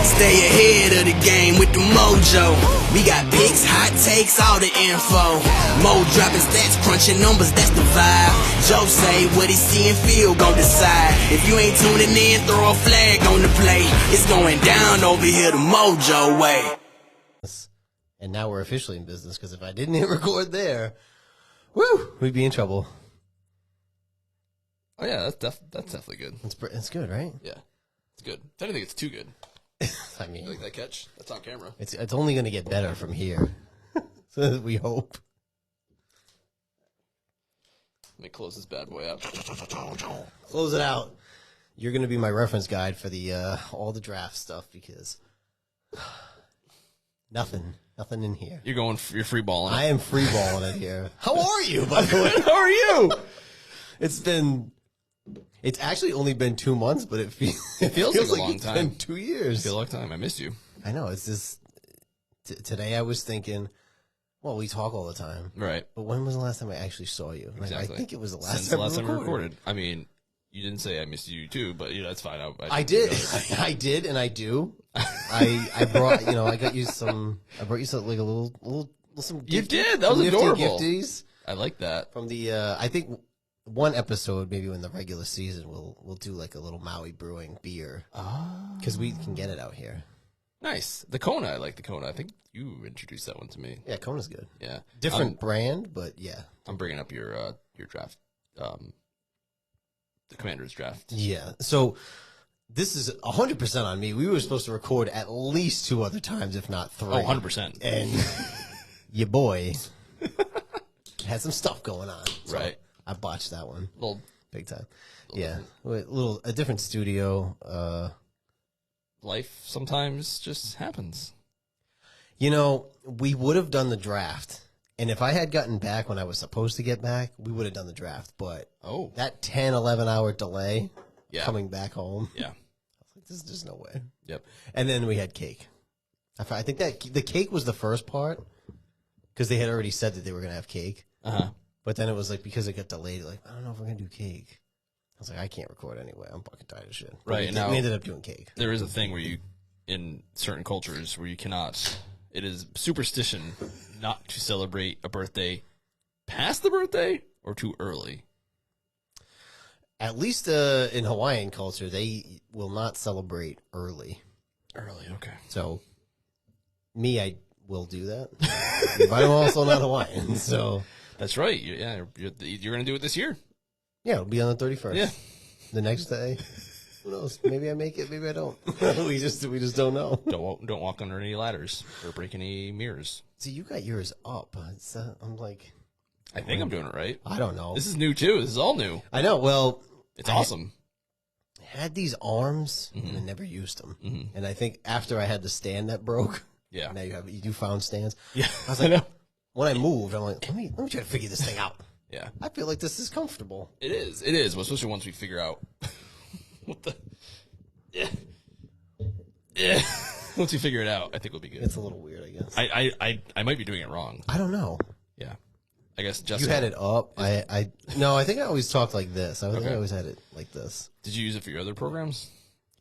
Stay ahead of the game with the MOJO. We got picks, hot takes, all the info. Mo dropping stats, crunching numbers, that's the vibe. Joe say what he see and feel, gon' decide. If you ain't tuning in, throw a flag on the play. It's going down over here the MOJO way. And now we're officially in business, because if I didn't hit record there, woo, we'd be in trouble. Oh yeah, that's definitely good. It's good, right? Yeah, it's good. If anything, it's too good. I mean, You like that catch? That's on camera. it's only going to get better from here. So we hope. Let me close this bad boy out. Close it out. You're going to be my reference guide for the all the draft stuff, because nothing in here. You're free balling. I am free balling it here. How are you, by the way? How are you? It's actually only been 2 months, but it feels like a long it's time. been 2 years. It feels like a long time. I missed you. I know. It's just today I was thinking, well, we talk all the time, Right. but when was the last time I actually saw you? Exactly. I think it was the Since last the last time time we we recorded. I mean, you didn't say I missed you too, but that's fine. I did. I did, and I do. I brought I brought you some like a little some. You did. That was adorable. Gifties I like that. from the I think one episode, maybe in the regular season, we'll do like a little Maui Brewing beer, because we can get it out here. Nice. The Kona. I like the Kona. I think you introduced that one to me. Yeah, Kona's good. Yeah. Different brand, but yeah. I'm bringing up your draft. The Commander's draft. Yeah. So this is 100% on me. We were supposed to record at least 2 other times, if not 3. Oh, 100%. And your boy had some stuff going on. So Right. I botched that one. Little Big time. Yeah. A different studio. life sometimes just happens. We would have done the draft. And if I had gotten back when I was supposed to get back, we would have done the draft. But that 10, 11-hour delay coming back home, Yeah. I was like, there's just no way. Yep. And then we had cake. I think that the cake was the first part, because they had already said that they were going to have cake. Uh-huh. But then it was like, because it got delayed, like, I don't know if we're going to do cake. I was like, I can't record anyway. I'm fucking tired of shit. But Right. we Now, we ended up doing cake. there is a thing where in certain cultures where you cannot, it is superstition not to celebrate a birthday past the birthday or too early. At least in Hawaiian culture, they will not celebrate early. Early, okay. So, I will do that. But I'm also not Hawaiian, so. That's right. You're going to do it this year. Yeah, it'll be on the 31st. Yeah. The next day. Who knows? Maybe I make it, maybe I don't. we just don't know. Don't walk under any ladders or break any mirrors. See, you got yours up. I'm like, I think I'm doing it right. I don't know. This is new too. This is all new. I know. Well, It's awesome. I had these arms and I never used them. And I think after I had the stand that broke, Yeah. now you found stands. Yeah. I was like, when I moved, I'm like, let me try to figure this thing out. Yeah. I feel like this is comfortable. It is. It is. Well, especially once we figure out what the. Yeah. Yeah. Once we figure it out, I think we'll be good. It's a little weird, I guess. I might be doing it wrong. I don't know. Yeah. I guess Justin. You had it up. No, I think I always talked like this. I think Okay. I always had it like this. Did you use it for your other programs?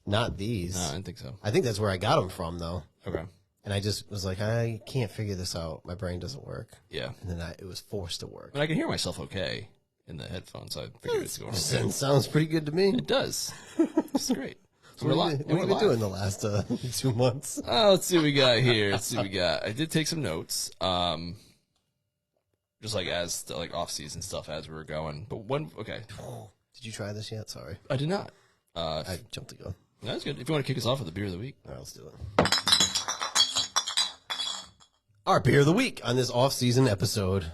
Not these. No, I didn't think so. I think that's where I got them from, though. Okay. And I just was like, I can't figure this out. My brain doesn't work. Yeah. And then it was forced to work. But I can hear myself okay in the headphones. So I figured it's going okay. Sounds pretty good to me. It does. It's great. So What have you been doing the last 2 months? Let's see what we got here. Let's see what we got. I did take some notes. Just like off-season stuff as we were going. But okay. Did you try this yet? Sorry. I did not. I jumped the gun. That's good. If you want to kick us off with the beer of the week. All right, let's do it. Our beer of the week on this off-season episode,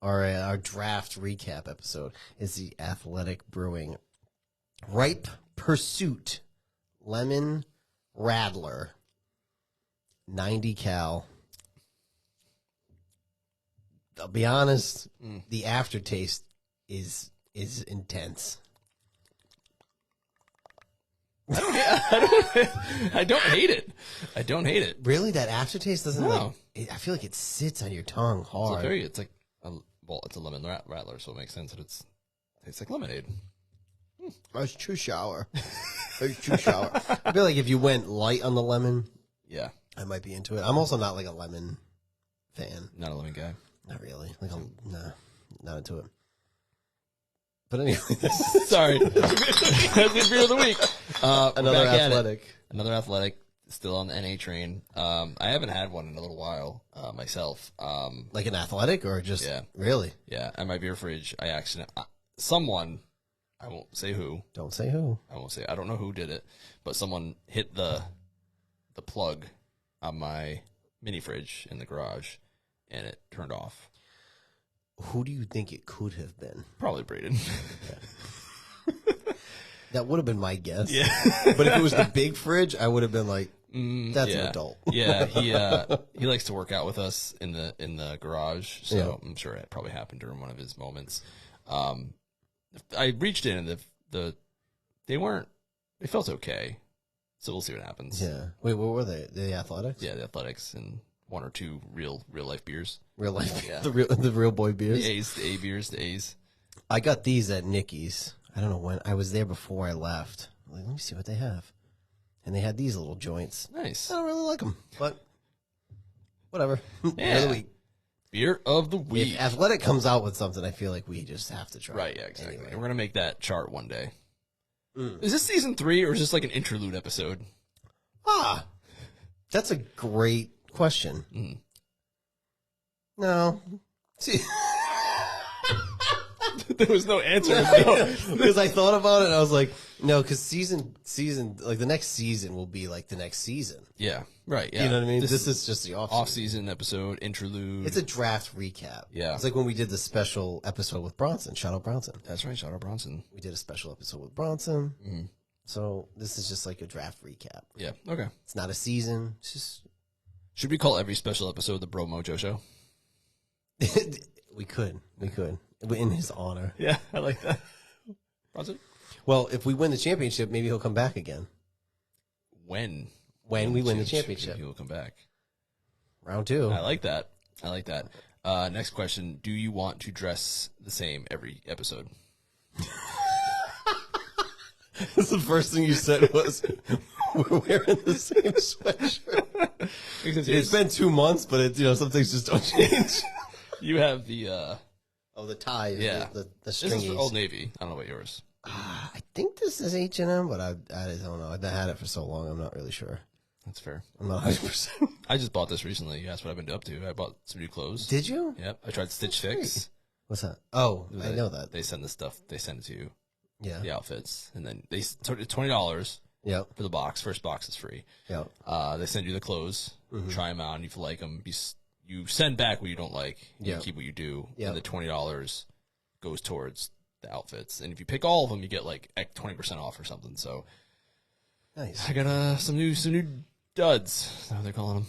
our draft recap episode, is the Athletic Brewing Ripe Pursuit Lemon Radler 90 cal. I'll be honest, the aftertaste is intense. I don't hate it. I don't hate it. Really, that aftertaste doesn't. No. I feel like it sits on your tongue hard. It's like it's a lemon rattler, so it makes sense that it tastes like lemonade. It's too sour. It's too sour. I feel like if you went light on the lemon, Yeah, I might be into it. I'm also not like a lemon fan. not a lemon guy. Not really. Like, nah, not into it. But anyway, Sorry. That's the beer of the week. another back at it. athletic. Another athletic, still on the NA train. I haven't had one in a little while myself. Like an athletic or just Yeah. really? Yeah, at my beer fridge, someone, I won't say who. Don't say who. I don't know who did it, but someone hit the plug on my mini fridge in the garage, and it turned off. Who do you think it could have been? Probably Braden. That would have been my guess. Yeah. But if it was the big fridge, I would have been like, that's yeah. an adult. Yeah, he likes to work out with us in the garage, so Yeah. I'm sure it probably happened during one of his moments. I reached in and they felt okay, so we'll see what happens. Yeah. Wait, what were they? The athletics? Yeah, the athletics and one or two real life beers. Real life. Yeah. The real boy beers. The A's, the A beers, the A's. I got these at Nicky's. I don't know when. I was there before I left. I'm like, let me see what they have. And they had these little joints. Nice. I don't really like them, but whatever. Beer Yeah. of the week. Beer of the week. If Athletic comes out with something, I feel like we just have to try. Right, it yeah, exactly. anyway. And we're gonna make that chart one day. Mm. Is this season 3 or is this like an interlude episode? Ah, that's a great question. Mm. No. See, There was no answer. because I thought about it and I was like, no, because season, like the next season will be like the next season. Yeah, right. Yeah. You know what I mean? This This is just the off. season episode, interlude. It's a draft recap. Yeah. It's like when we did the special episode with Bronson. Shout out Bronson. That's right, shout out Bronson. We did a special episode with Bronson. Mhm. So this is just like a draft recap. Yeah, okay. It's not a season. It's just Should we call every special episode the Bro Mojo Show? we could in his honor. Yeah, I like that. Bronson? Well, if we win the championship, maybe he'll come back again. When When we win the championship, he will come back. round 2. I like that. Next question. Do you want to dress the same every episode? That's the first thing you said was we're wearing the same sweatshirt. It's been 2 months, but it, some things just don't change. You have the The tie, yeah. the this is stringies. for Old Navy. I don't know about yours. I think this is H&M, but I don't know. I've had it for so long, I'm not really sure. That's fair. I'm not 100%. I just bought this recently. You asked what I've been up to. I bought some new clothes. Did you? Yep. I tried Stitch Fix. What's that? Oh, I know that. They send the stuff. They send it to you, Yeah. the outfits, and then they $20 Yep. for the box. First box is free. Yep. They send you the clothes. Mm-hmm. Try them out. And if you like them, you send back what you don't like. You Yeah. keep what you do. Yeah. And the $20 goes towards the outfits. And if you pick all of them, you get like 20% off or something. So Nice. I got some new duds. Is that what they're calling them?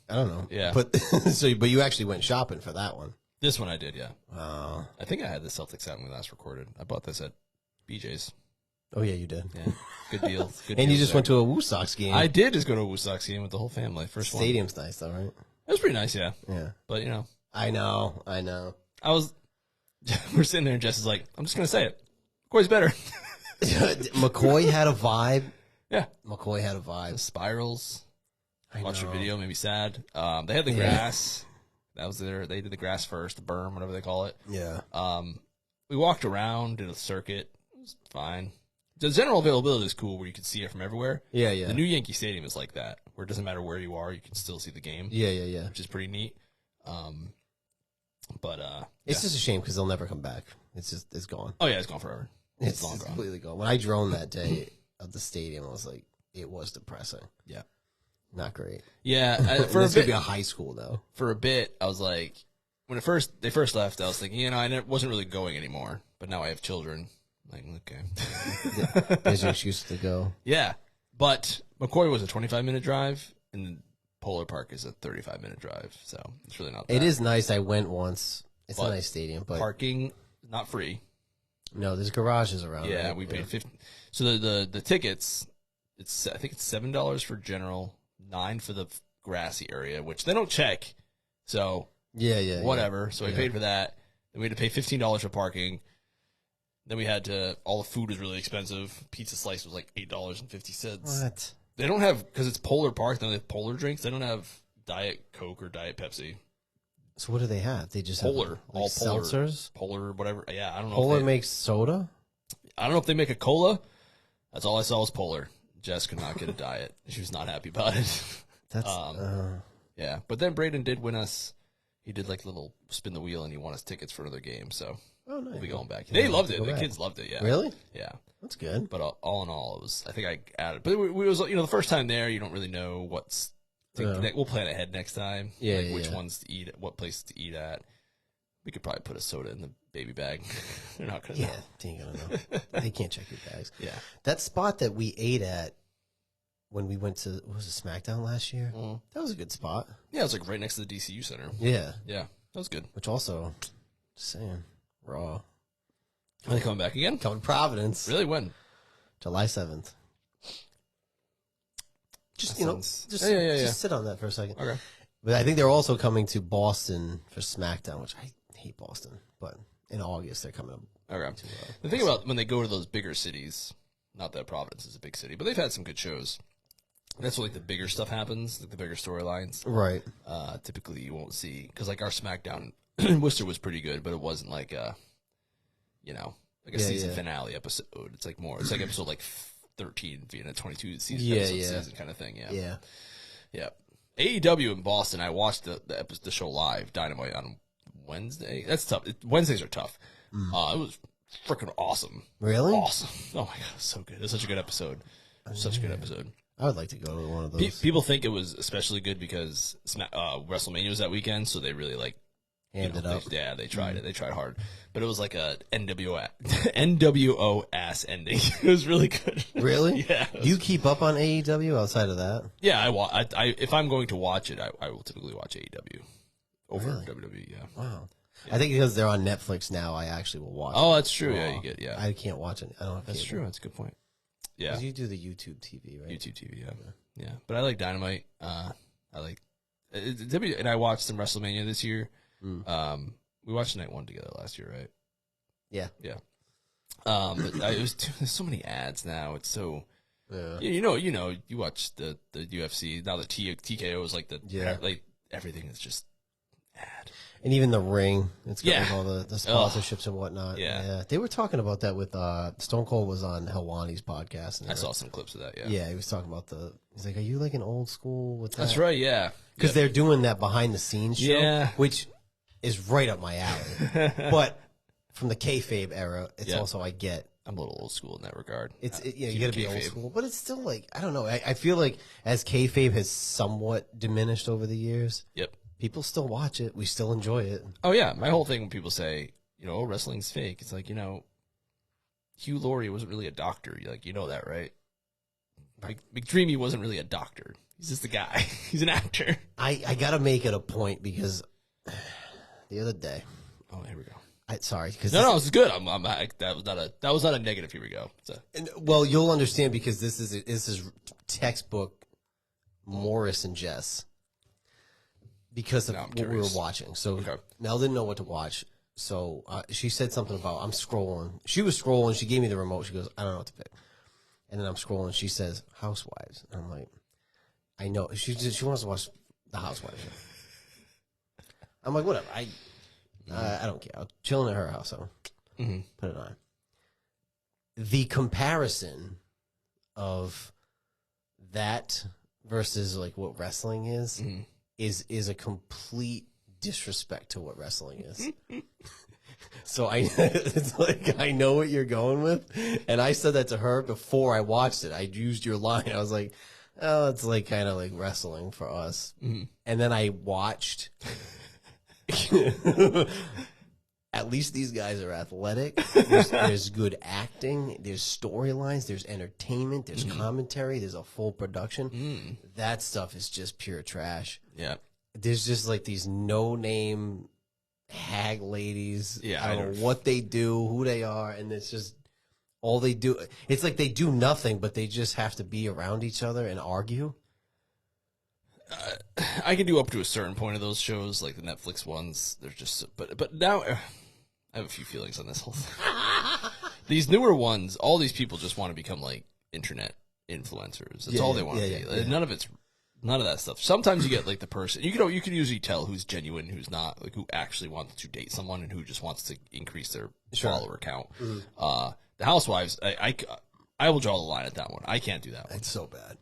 I don't know. Yeah. But but you actually went shopping for that one. This one I did, yeah. Oh. I think I had the Celtics out when we last recorded. I bought this at BJ's. Oh yeah, you did. Yeah, good deal. Good And you deals just there. went to a Woo Sox game. I did just go to a Woo Sox game with the whole family. First one. Stadium's nice though, right? It was pretty nice, yeah. Yeah. But I know. we're sitting there and Jess is like, I'm just gonna say it. McCoy's better. McCoy had a vibe. Yeah. McCoy had a The vibe. Spirals. I Watch your know. video, made me sad. They had the Yeah. grass. That was they did the grass first, the berm, whatever they call it. Yeah. We walked around, did a circuit. It was fine. The general availability is cool where you can see it from everywhere. Yeah, yeah. The new Yankee Stadium is like that, where it doesn't matter where you are, you can still see the game, Yeah. which is pretty neat. It's just a shame because they'll never come back. It's gone. Oh yeah, it's gone forever. It's long gone. completely gone. When I drone that day of the stadium, I was like, it was depressing. Yeah, Not great. yeah. For this would be a high school though. For a bit, I was like, when they first left, I was thinking, I wasn't really going anymore. But now I have children. I'm like, okay, There's your excuse to go. yeah. But McCoy was a 25-minute drive, and Polar Park is a 35-minute drive. So it's really not. It is nice. I went once. It's But a nice stadium, but parking not free. no, there's garages around. Yeah, right? we paid 50. So the tickets, I think it's $7 for general, $9 for the grassy area, which they don't check. So Yeah. whatever. So we Yeah. paid for that. Then we had to pay $15 for parking. Then we had to, all the food was really expensive. Pizza slice was like $8.50. What? They don't have, because it's Polar Park, they have polar drinks. They don't have Diet Coke or Diet Pepsi. So what do they have? They just Polar. have like All Polar. seltzers? Polar, whatever. Yeah, I don't know. Polar if they, makes soda? I don't know if they make a cola. That's all I saw was Polar. Jess could not get a diet. She was not happy about it. That's Yeah, but then Braden did win us. He did like a little spin the wheel, and he won us tickets for another game. So oh, nice. we'll be going back. Yeah, They loved it. go The back. kids loved it. Yeah. Really? Yeah. That's good. But all in all, it was. I think I added. But we was the first time there, you don't really know what's. We'll plan ahead next time. Yeah, like which yeah. ones to eat, what places to eat at. We could probably put a soda in the baby bag. They're not gonna. Yeah, know. they ain't gonna know. They can't check your bags. Yeah. That spot that we ate at when we went to, what was it, SmackDown last year? Mhm. That was a good spot. Yeah, it was like right next to the DCU Center. Yeah. Yeah, that was good. Which also, just saying, Raw. Are they coming back again? Coming to Providence. Really? When? July 7th. Just, That you know, sounds- just, Yeah. just sit on that for a second. Okay. But I think they're also coming to Boston for SmackDown, which I hate Boston. But in August, they're coming up. Okay. To, The thing about when they go to those bigger cities, not that Providence is a big city, but they've had some good shows. That's where like the bigger stuff happens, like the bigger storylines. right. Typically, you won't see because like our SmackDown in Worcester was pretty good, but it wasn't like a, like a season finale episode. It's like more. It's like episode like 13 being a 22 season season kind of thing. Yeah. Yeah. AEW in Boston. I watched the show live, Dynamite, on Wednesday. That's tough. Wednesdays are tough. It was freaking awesome. Really? Awesome. Oh my god, it was so good. It was such a good episode. Such a good episode. I would like to go to one of those. People think it was especially good because WrestleMania was that weekend, so they really like Hand it up. They tried it. They tried hard, but it was like a NWO ass ending. It was really good. Really? Yeah. Do you keep up on AEW outside of that? Yeah, I if I'm going to watch it, I will typically watch AEW over Really? WWE. Yeah. Wow. I think because they're on Netflix now, I actually will watch. Oh, that's true. Raw. Yeah, you get I can't watch it. I don't have That's cable. true. That's a good point. Yeah. 'Cause you do the YouTube TV, right? YouTube TV. Yeah. But I like Dynamite. I like and I watched some WrestleMania this year. We watched Night 1 together last year, right? Yeah. Yeah. But there's so many ads now. It's so. Yeah. You watch the UFC now. The TKO is like like everything is just ad. And even the ring, it's got Yeah. like all the sponsorships and whatnot. Yeah. They were talking about that with Stone Cold was on Helwani's podcast. And I saw some clips of that. Yeah. Yeah, he was talking about he's like, are you like an old school with that? That's right. Yeah. Because they're doing that behind the scenes show, Yeah. which is right up my alley. But from the kayfabe era, it's Yeah. also, I get, I'm a little old school in that regard. you Keep got to be kayfabe. old school, but it's still like, I don't know. I feel like as kayfabe has somewhat diminished over the years, Yep. people still watch it. We still enjoy it. Oh yeah, my whole thing when people say, wrestling's fake, it's like, Hugh Laurie wasn't really a doctor. You know that, right? McDreamy wasn't really a doctor. He's just a guy. He's an actor. I got to make it a point because the other day, Oh, here we go. sorry, because No, this is good. That was not a negative. Here we go. well, you'll understand because this is textbook Morris and Jess because of Now I'm what we were curious. watching. So Okay. Mel didn't know what to watch. So she said something about I'm scrolling. She was scrolling. She gave me the remote. She goes, I don't know what to pick. And then I'm scrolling. She says Housewives. And I'm like, I know. She wants to watch the Housewives show. I'm like, whatever. I don't care. I'm chilling at her house. So put it on. The comparison of that versus like what wrestling is a complete disrespect to what wrestling is. So it's like I know what you're going with, and I said that to her before I watched it. I used your line. I was like, "Oh, it's like kind of like wrestling for us." And then I watched. At least these guys are athletic. There's good acting. There's storylines. There's entertainment. There's commentary. There's a full production. That stuff is just pure trash. Yeah. There's just like these no-name hag ladies. Yeah, I don't know what they do, who they are, and it's just all they do. It's like they do nothing, but they just have to be around each other and argue. I can do up to a certain point of those shows, like the Netflix ones. They're just, but now I have a few feelings on this whole thing. These newer ones, all these people just want to become like internet influencers. That's all they want to be. Like, none of that stuff. Sometimes you get like the person you can usually tell who's genuine, who's not, like who actually wants to date someone and who just wants to increase their follower count. The housewives, I will draw the line at that one. I can't do that one. It's so bad.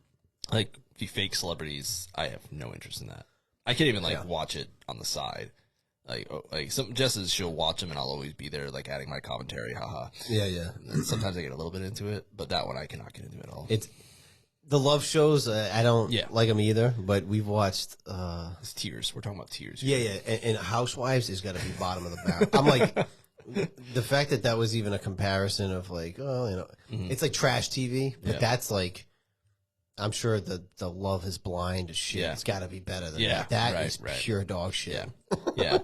Like the fake celebrities, I have no interest in that. I can't even like watch it on the side. Like some Jess's, she'll watch them and I'll always be there like adding my commentary, haha. Yeah. And sometimes I get a little bit into it, but that one I cannot get into at all. It's the love shows. I don't like them either. But we've watched. It's tears. We're talking about tears. Yeah. And Housewives has got to be bottom of the barrel. I'm like, the fact that was even a comparison of like, it's like trash TV, but that's like. I'm sure the Love Is Blind shit. Yeah. It's got to be better than that. That is pure dog shit. Yeah.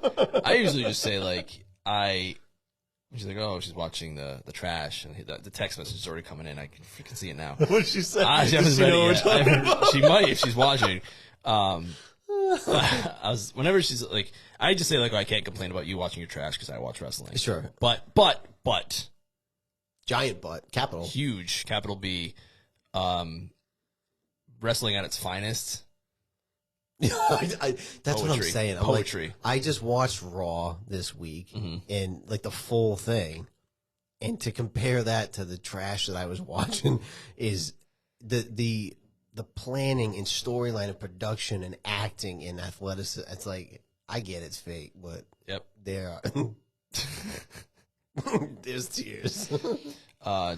I usually just say like she's like, oh, she's watching the trash, and the text message is already coming in. I can freaking see it now. What did she say? She might if she's watching. Whenever she's like, I just say like, oh, I can't complain about you watching your trash because I watch wrestling. Sure, but giant butt, capital huge, capital B. Wrestling at its finest. That's poetry. What I'm saying. Poetry. Like, I just watched Raw this week and like the full thing, and to compare that to the trash that I was watching is the planning and storyline and production and acting and athleticism. It's like I get it's fake, but there there's tears.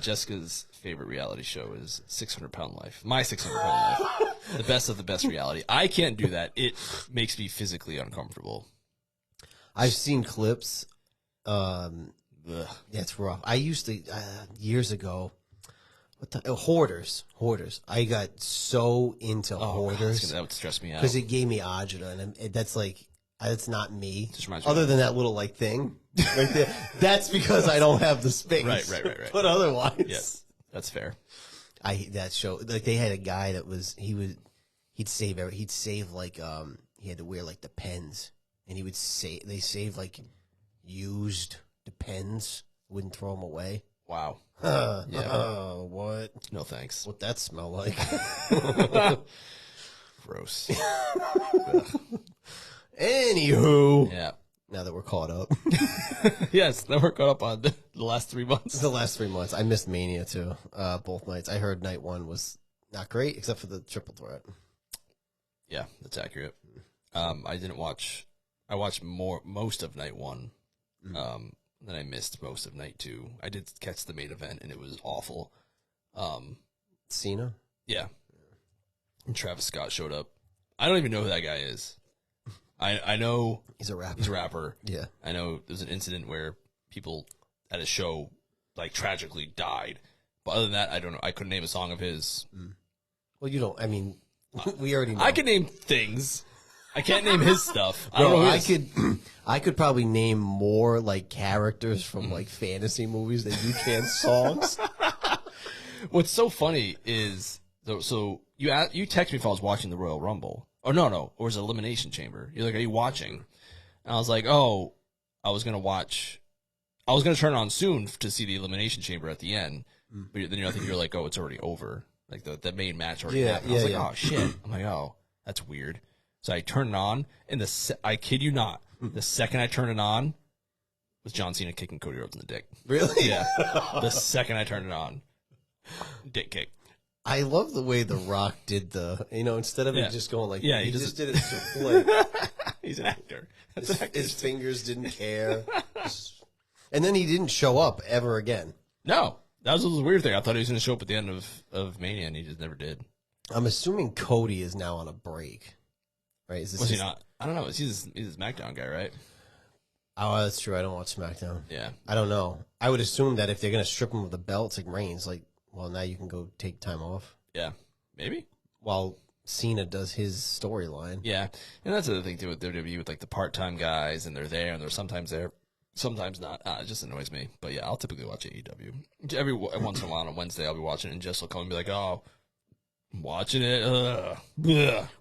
Jessica's favorite reality show is 600 Pound Life. My 600 Pound Life. The best of the best reality. I can't do that. It makes me physically uncomfortable. I've seen clips. It's rough. I used to, years ago, Hoarders. I got so into Hoarders. That would stress me out. Because it gave me agita, and that's like, that's not me. Other than that little like thing right there. That's because I don't have the space. Right. But otherwise, yes, that's fair. That show, like they had a guy that he'd save like he had to wear like the pens, and they saved like used Depends, wouldn't throw them away. Wow. What? No thanks. What that smell like? Gross. Anywho. Yeah. Now that we're caught up. Yes, now we're caught up on the last 3 months. The last 3 months. I missed Mania too, both nights. I heard night one was not great, except for the triple threat. Yeah, that's accurate. I didn't watch. I watched most of night one. Then I missed most of night two. I did catch the main event, and it was awful. Cena? Yeah. And Travis Scott showed up. I don't even know who that guy is. I know he's a rapper. He's a rapper. Yeah. I know there's an incident where people at a show like tragically died. But other than that, I don't know. I couldn't name a song of his. Well, you don't. I mean, we already know. I can name things. I can't name his stuff. I don't Bro, know I could probably name more like characters from like fantasy movies than you can songs. What's so funny is so you text me if I was watching the Royal Rumble. Or no, or was it Elimination Chamber? You're like, are you watching? And I was like, oh, I was gonna turn it on soon to see the Elimination Chamber at the end. But then I think you're like, oh, it's already over. Like the main match already happened. I was like, oh shit. I'm like, oh, that's weird. So I turned it on, and I kid you not, the second I turned it on was John Cena kicking Cody Rhodes in the dick. Really? Yeah. The second I turned it on, dick kick. I love the way The Rock did instead of it just going like, he just did it like, he's an actor. His fingers didn't care. And then he didn't show up ever again. No. That was the weird thing. I thought he was going to show up at the end of Mania, and he just never did. I'm assuming Cody is now on a break. Right? Was he not? I don't know. He's a SmackDown guy, right? Oh, that's true. I don't watch SmackDown. Yeah. I don't know. I would assume that if they're going to strip him of the belt, it's like Reigns. Like, well, now you can go take time off. Yeah. Maybe. While Cena does his storyline. Yeah. And that's the other thing, too, with WWE, with like the part-time guys, and they're there, and they're sometimes there, sometimes not. It just annoys me. But yeah, I'll typically watch AEW. Every once in a while on Wednesday, I'll be watching it, and Jess will come and be like, oh, I'm watching it.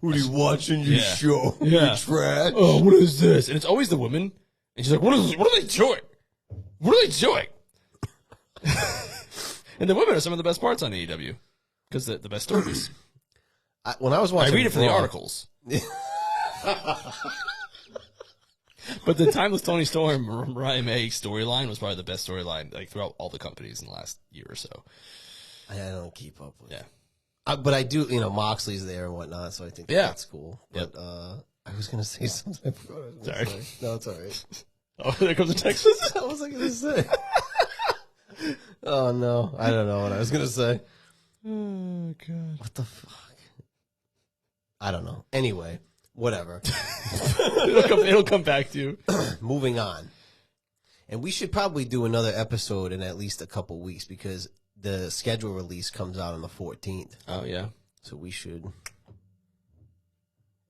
What are you watching your show? Yeah. You trash. Oh, what is this? And it's always the women. And she's like, what are they doing? What are they doing? And the women are some of the best parts on AEW because the best stories. When I was I watching, read it for the articles. But the Timeless Tony Storm, Mariah May storyline was probably the best storyline like throughout all the companies in the last year or so. I don't keep up with. Yeah. But I do. Moxley's there and whatnot, so I think that's cool. But I was gonna say something. I forgot what I was gonna say. No, it's all right. Oh, there comes a text message. What was I gonna say? Oh no, I don't know what I was gonna say. Oh God. What the fuck? I don't know. Anyway, whatever. It'll come back to you. Moving on. And we should probably do another episode in at least a couple weeks because the schedule release comes out on the 14th. Oh yeah. So we should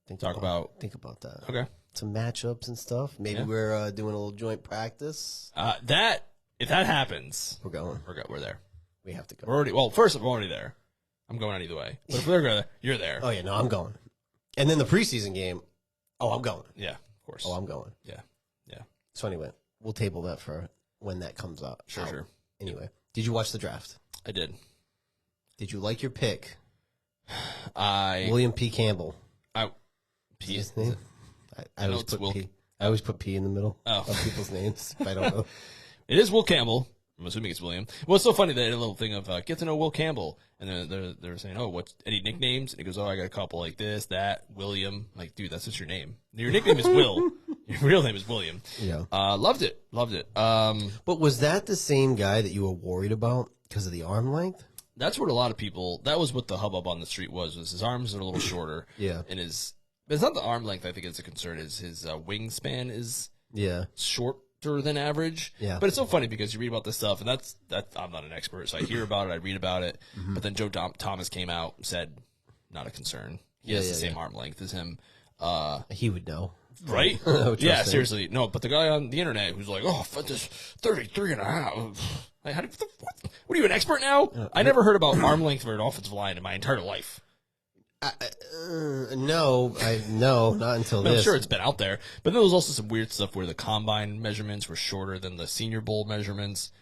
think about that. Okay. Some matchups and stuff. Maybe we're doing a little joint practice. If that happens, We're going. we're there. We have to go. We're already. Well, first I'm already there. I'm going on either way. But if they're there, you're there. Oh, yeah, no, I'm going. And then the preseason game, I'm going. Yeah, of course. I'm going. Yeah. So anyway, we'll table that for when that comes out. Sure. Anyway, did you watch the draft? I did. Did you like your pick? I William P. Campbell. P. His name? I know always it's put P. I always put P in the middle of people's names if I don't know. It is Will Campbell. I'm assuming it's William. Well, it's so funny that a little thing of get to know Will Campbell, and then they're saying, "Oh, what's any nicknames?" And he goes, "Oh, I got a couple like this, that, William." I'm like, dude, that's just your name. Your nickname is Will. Your real name is William. Yeah. Loved it. But was that the same guy that you were worried about because of the arm length? That's what a lot of people. That was what the hubbub on the street was his arms are a little shorter. Yeah. And but it's not the arm length. I think is a concern. Is his wingspan is shorter than average. Yeah. But it's so funny because you read about this stuff, and that's I'm not an expert, so I hear about it, I read about it. Mm-hmm. But then Joe Thomas came out and said, not a concern. He has the same arm length as him. He would know. Right? Yeah, seriously. No, but the guy on the internet who's like, oh, this 33 and a half. Like, what are you, an expert now? I never heard about arm length for an offensive line in my entire life. No, not until this. I'm sure it's been out there. But then there was also some weird stuff where the combine measurements were shorter than the Senior Bowl measurements.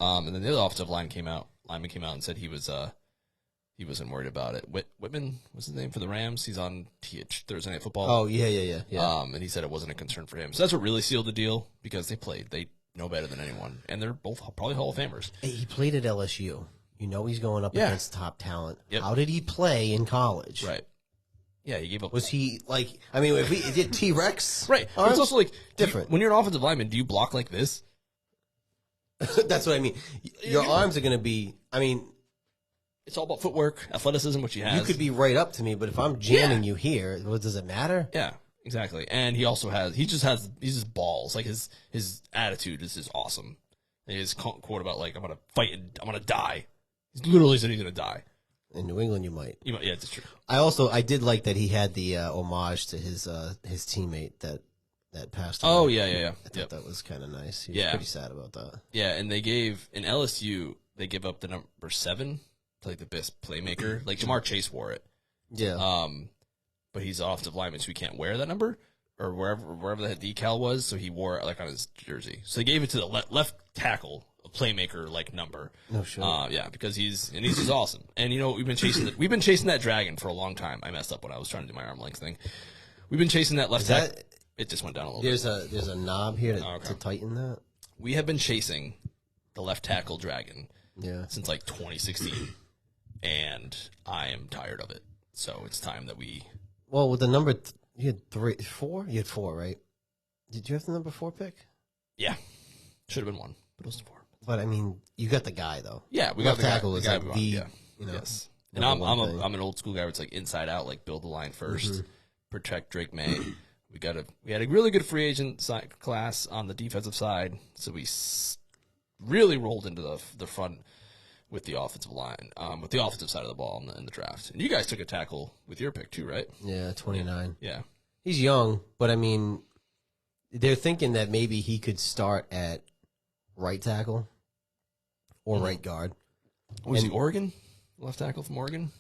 And then the other offensive lineman came out and said he wasn't worried about it. Whitman was his name for the Rams. He's on Thursday Night Football. Oh, yeah. And he said it wasn't a concern for him. So that's what really sealed the deal because they know better than anyone. And they're both probably Hall of Famers. Hey, he played at LSU. You know he's going up against top talent. Yep. How did he play in college? Right. Yeah, he gave up. Was he if he did T-Rex? Right. But it's also like different. When you're an offensive lineman, do you block like this? That's what I mean. Your arms are going to be, it's all about footwork, athleticism, which he has. You could be right up to me, but if I'm jamming you here, does it matter? Yeah, exactly. And he's just balls. Like his attitude is just awesome. And his quote about like, I'm going to fight and I'm going to die. He's literally said he's going to die. In New England, you might. Yeah, that's true. I did like that he had the homage to his teammate that passed away. Oh, yeah. I thought that was kind of nice. He was pretty sad about that. Yeah, and they gave, in LSU, they give up the number 7 to like the best playmaker. Like Jamar Chase wore it. Yeah. But he's an offensive lineman, so he can't wear that number or wherever that decal was. So he wore it like on his jersey. So they gave it to the left tackle, a playmaker like number. No shit. Yeah, because he's just awesome. And we've been chasing that dragon for a long time. I messed up when I was trying to do my arm length thing. We've been chasing that left tackle. It just went down a little bit. There's a knob here to tighten that. We have been chasing the left tackle dragon since like 2016, and I am tired of it. So it's time that we. Well, with the number, you had 4. You had 4, right? Did you have the number 4 pick? Yeah, should have been 1, but it was 4. But you got the guy though. Yeah, we got the tackle. The guy like yes. And I'm an old school guy where it's like inside out, like build the line first, protect Drake May. We had a really good free agent class on the defensive side, so we really rolled into the front with the offensive line, with the offensive side of the ball in the draft. And you guys took a tackle with your pick too, right? Yeah, 29. Yeah. He's young, but they're thinking that maybe he could start at right tackle or right guard. Was he Oregon? Left tackle from Oregon?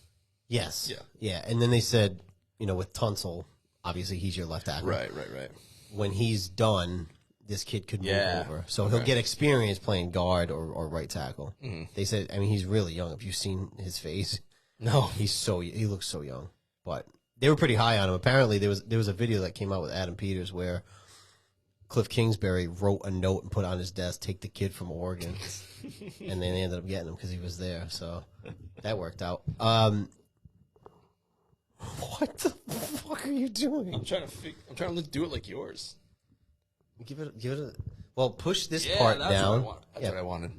Yes. Yeah. And then they said, with Tunsil, obviously he's your left tackle. Right. When he's done, this kid could move over. So he'll get experience playing guard or right tackle. They said, I mean, he's really young. Have you seen his face? No. He looks so young. But they were pretty high on him. Apparently, there was a video that came out with Adam Peters where Cliff Kingsbury wrote a note and put on his desk, "Take the kid from Oregon," and then they ended up getting him because he was there. So that worked out. What the fuck are you doing? I'm trying to do it like yours. Give it a. Well, push this part down. That's what I wanted.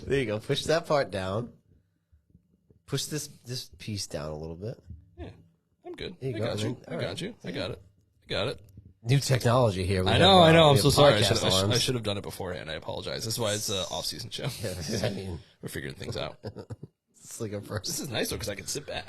There you go. Push that part down. Push this piece down a little bit. Yeah, I'm good. I got you. I got it. New technology here. I know. I'm so sorry. I should have done it beforehand. I apologize. That's why it's an off-season show. I mean, we're figuring things out. It's like a first. This is nice though because I can sit back.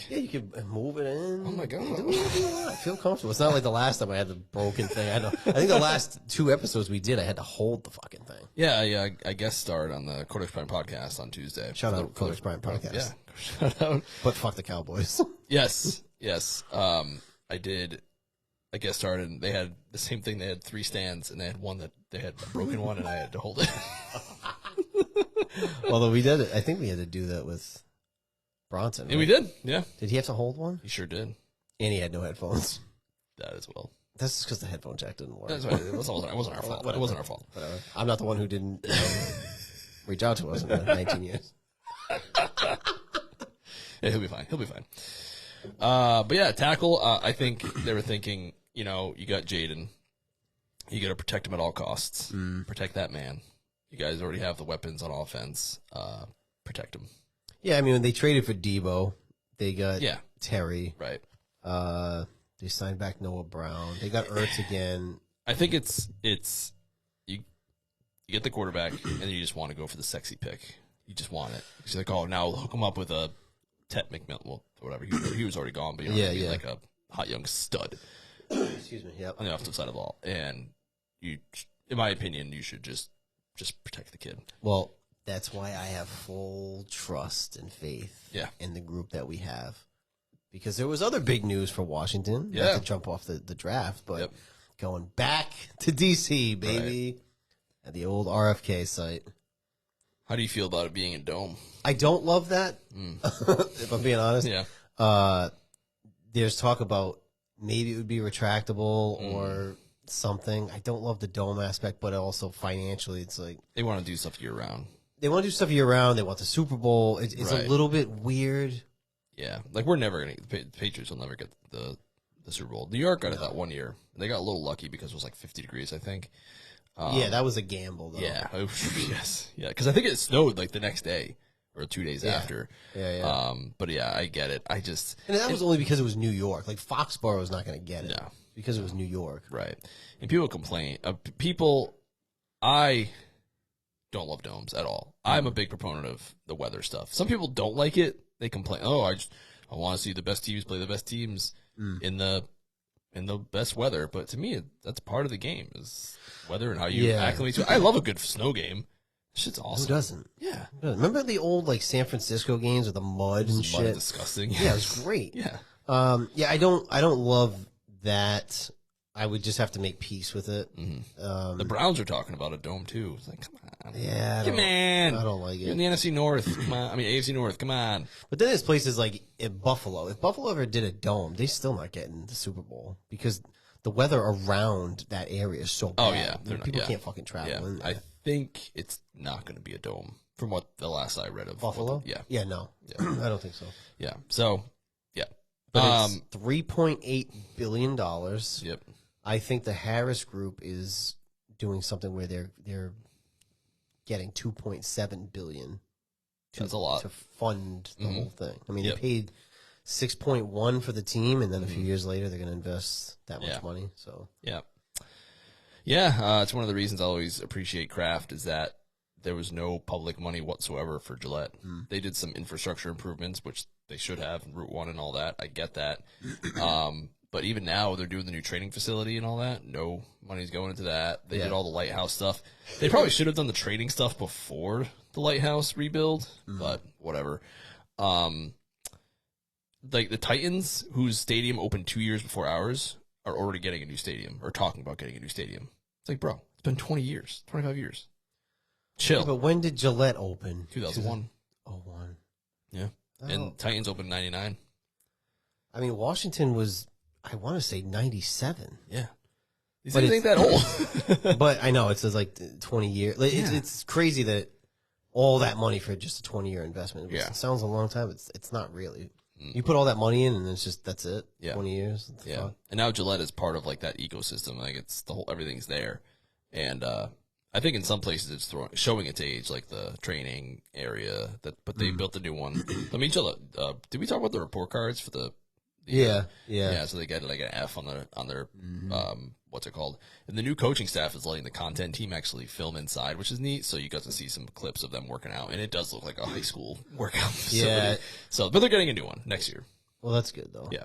Yeah, you can move it in. Oh my god, I feel comfortable. It's not like the last time I had the broken thing. I think the last 2 episodes we did, I had to hold the fucking thing. Yeah. I guest starred on the Codex Prime podcast on Tuesday. Shout out Codex Prime podcast. Yeah, shout out. But fuck the Cowboys. Yes. I did. I guest starred, and they had the same thing. They had 3 stands, and they had one that they had a broken one, and I had to hold it. Although we did it, I think we had to do that with Bronson. Right? And we did, yeah. Did he have to hold one? He sure did. And he had no headphones. That as well. That's just because the headphone jack didn't work. That's right. It wasn't our fault. It wasn't our fault. Whatever. I'm not the one who didn't reach out to us in 19 years. Yeah, he'll be fine. But yeah, tackle. I think they were thinking, you got Jaden. You got to protect him at all costs. Protect that man. You guys already have the weapons on offense. Protect him. Yeah, I mean, when they traded for Debo, they got Terry. Right. They signed back Noah Brown. They got Ertz again. I think it's you get the quarterback, and then you just want to go for the sexy pick. You just want it. It's like, oh, now hook him up with a Tet McMillan. Well, whatever. He was already gone, but like a hot young stud. Excuse me. Yep. On the offensive side of the ball, and you, in my opinion, you should just protect the kid. Well, that's why I have full trust and faith in the group that we have. Because there was other big news for Washington. Not to jump off the draft, but going back to D.C., baby, at the old RFK site. How do you feel about it being a dome? I don't love that, if I'm being honest. Yeah. There's talk about maybe it would be retractable or something. I don't love the dome aspect, but also financially, it's like they want to do stuff year round. They want to do stuff year round. They want the Super Bowl. It's a little bit weird. Yeah, like we're never gonna. The Patriots will never get the Super Bowl. New York got it that one year. They got a little lucky because it was like 50 degrees, I think. Yeah, that was a gamble, though. Yeah, yes, yeah, because I think it snowed like the next day or 2 days after. Yeah. But yeah, I get it. And that was only because it was New York. Like Foxborough was not going to get it. No, because it was New York. Right. And people complain. I don't love domes at all. I'm a big proponent of the weather stuff. Some people don't like it. They complain. Oh, I want to see the best teams play the best teams in the best weather. But to me, that's part of the game is weather and how you acclimate to it. I love a good snow game. Shit's awesome. Who doesn't? Yeah. Remember the old like San Francisco games with the mud and shit? Disgusting. Yeah, it was great. Yeah. I don't love that. I would just have to make peace with it. The Browns are talking about a dome too. It's like, come on. Yeah, come on. I don't like it. You're in the NFC North. Come on. I mean, AFC North. Come on. But then there's places like in Buffalo. If Buffalo ever did a dome, they're still not getting the Super Bowl because the weather around that area is so bad. Oh, yeah. People can't fucking travel in there. I think it's not going to be a dome from what the last I read of Buffalo. Yeah, no. I don't think so. Yeah. So, yeah. But it's $3.8 billion. Yep. I think the Harris Group is doing something where they're getting $2.7 billion. That's a lot to fund the whole thing. I mean, they paid 6.1 for the team, and then a few years later they're going to invest that much money. So yeah, it's one of the reasons I always appreciate Kraft is that there was no public money whatsoever for Gillette. They did some infrastructure improvements, which they should have, Route 1 and all that. I get that. But even now, they're doing the new training facility and all that. No money's going into that. They did all the lighthouse stuff. They probably should have done the training stuff before the lighthouse rebuild, but whatever. Like the Titans, whose stadium opened 2 years before ours, are already getting a new stadium or talking about getting a new stadium. It's like, bro, it's been 20 years, 25 years. Chill. Yeah, but when did Gillette open? 2001. 2001. Yeah. And Titans opened in 99. I mean, Washington was, I want to say 97. Yeah. These things ain't that old. But I know, it says like 20 years. Like, it's crazy that all that money for just a 20-year investment. It sounds a long time. It's not really. You put all that money in, and it's just, that's it. Yeah. 20 years. Yeah. Fuck? And now Gillette is part of like that ecosystem. Like it's the whole, everything's there. And I think in some places it's showing its age, like the training area. But they built a new one. I mean, did we talk about the report cards for the? Yeah. So they get like an F on their what's it called? And the new coaching staff is letting the content team actually film inside, which is neat. So you got to see some clips of them working out, and it does look like a high school workout facility. Yeah. So, but they're getting a new one next year. Well, that's good though. Yeah.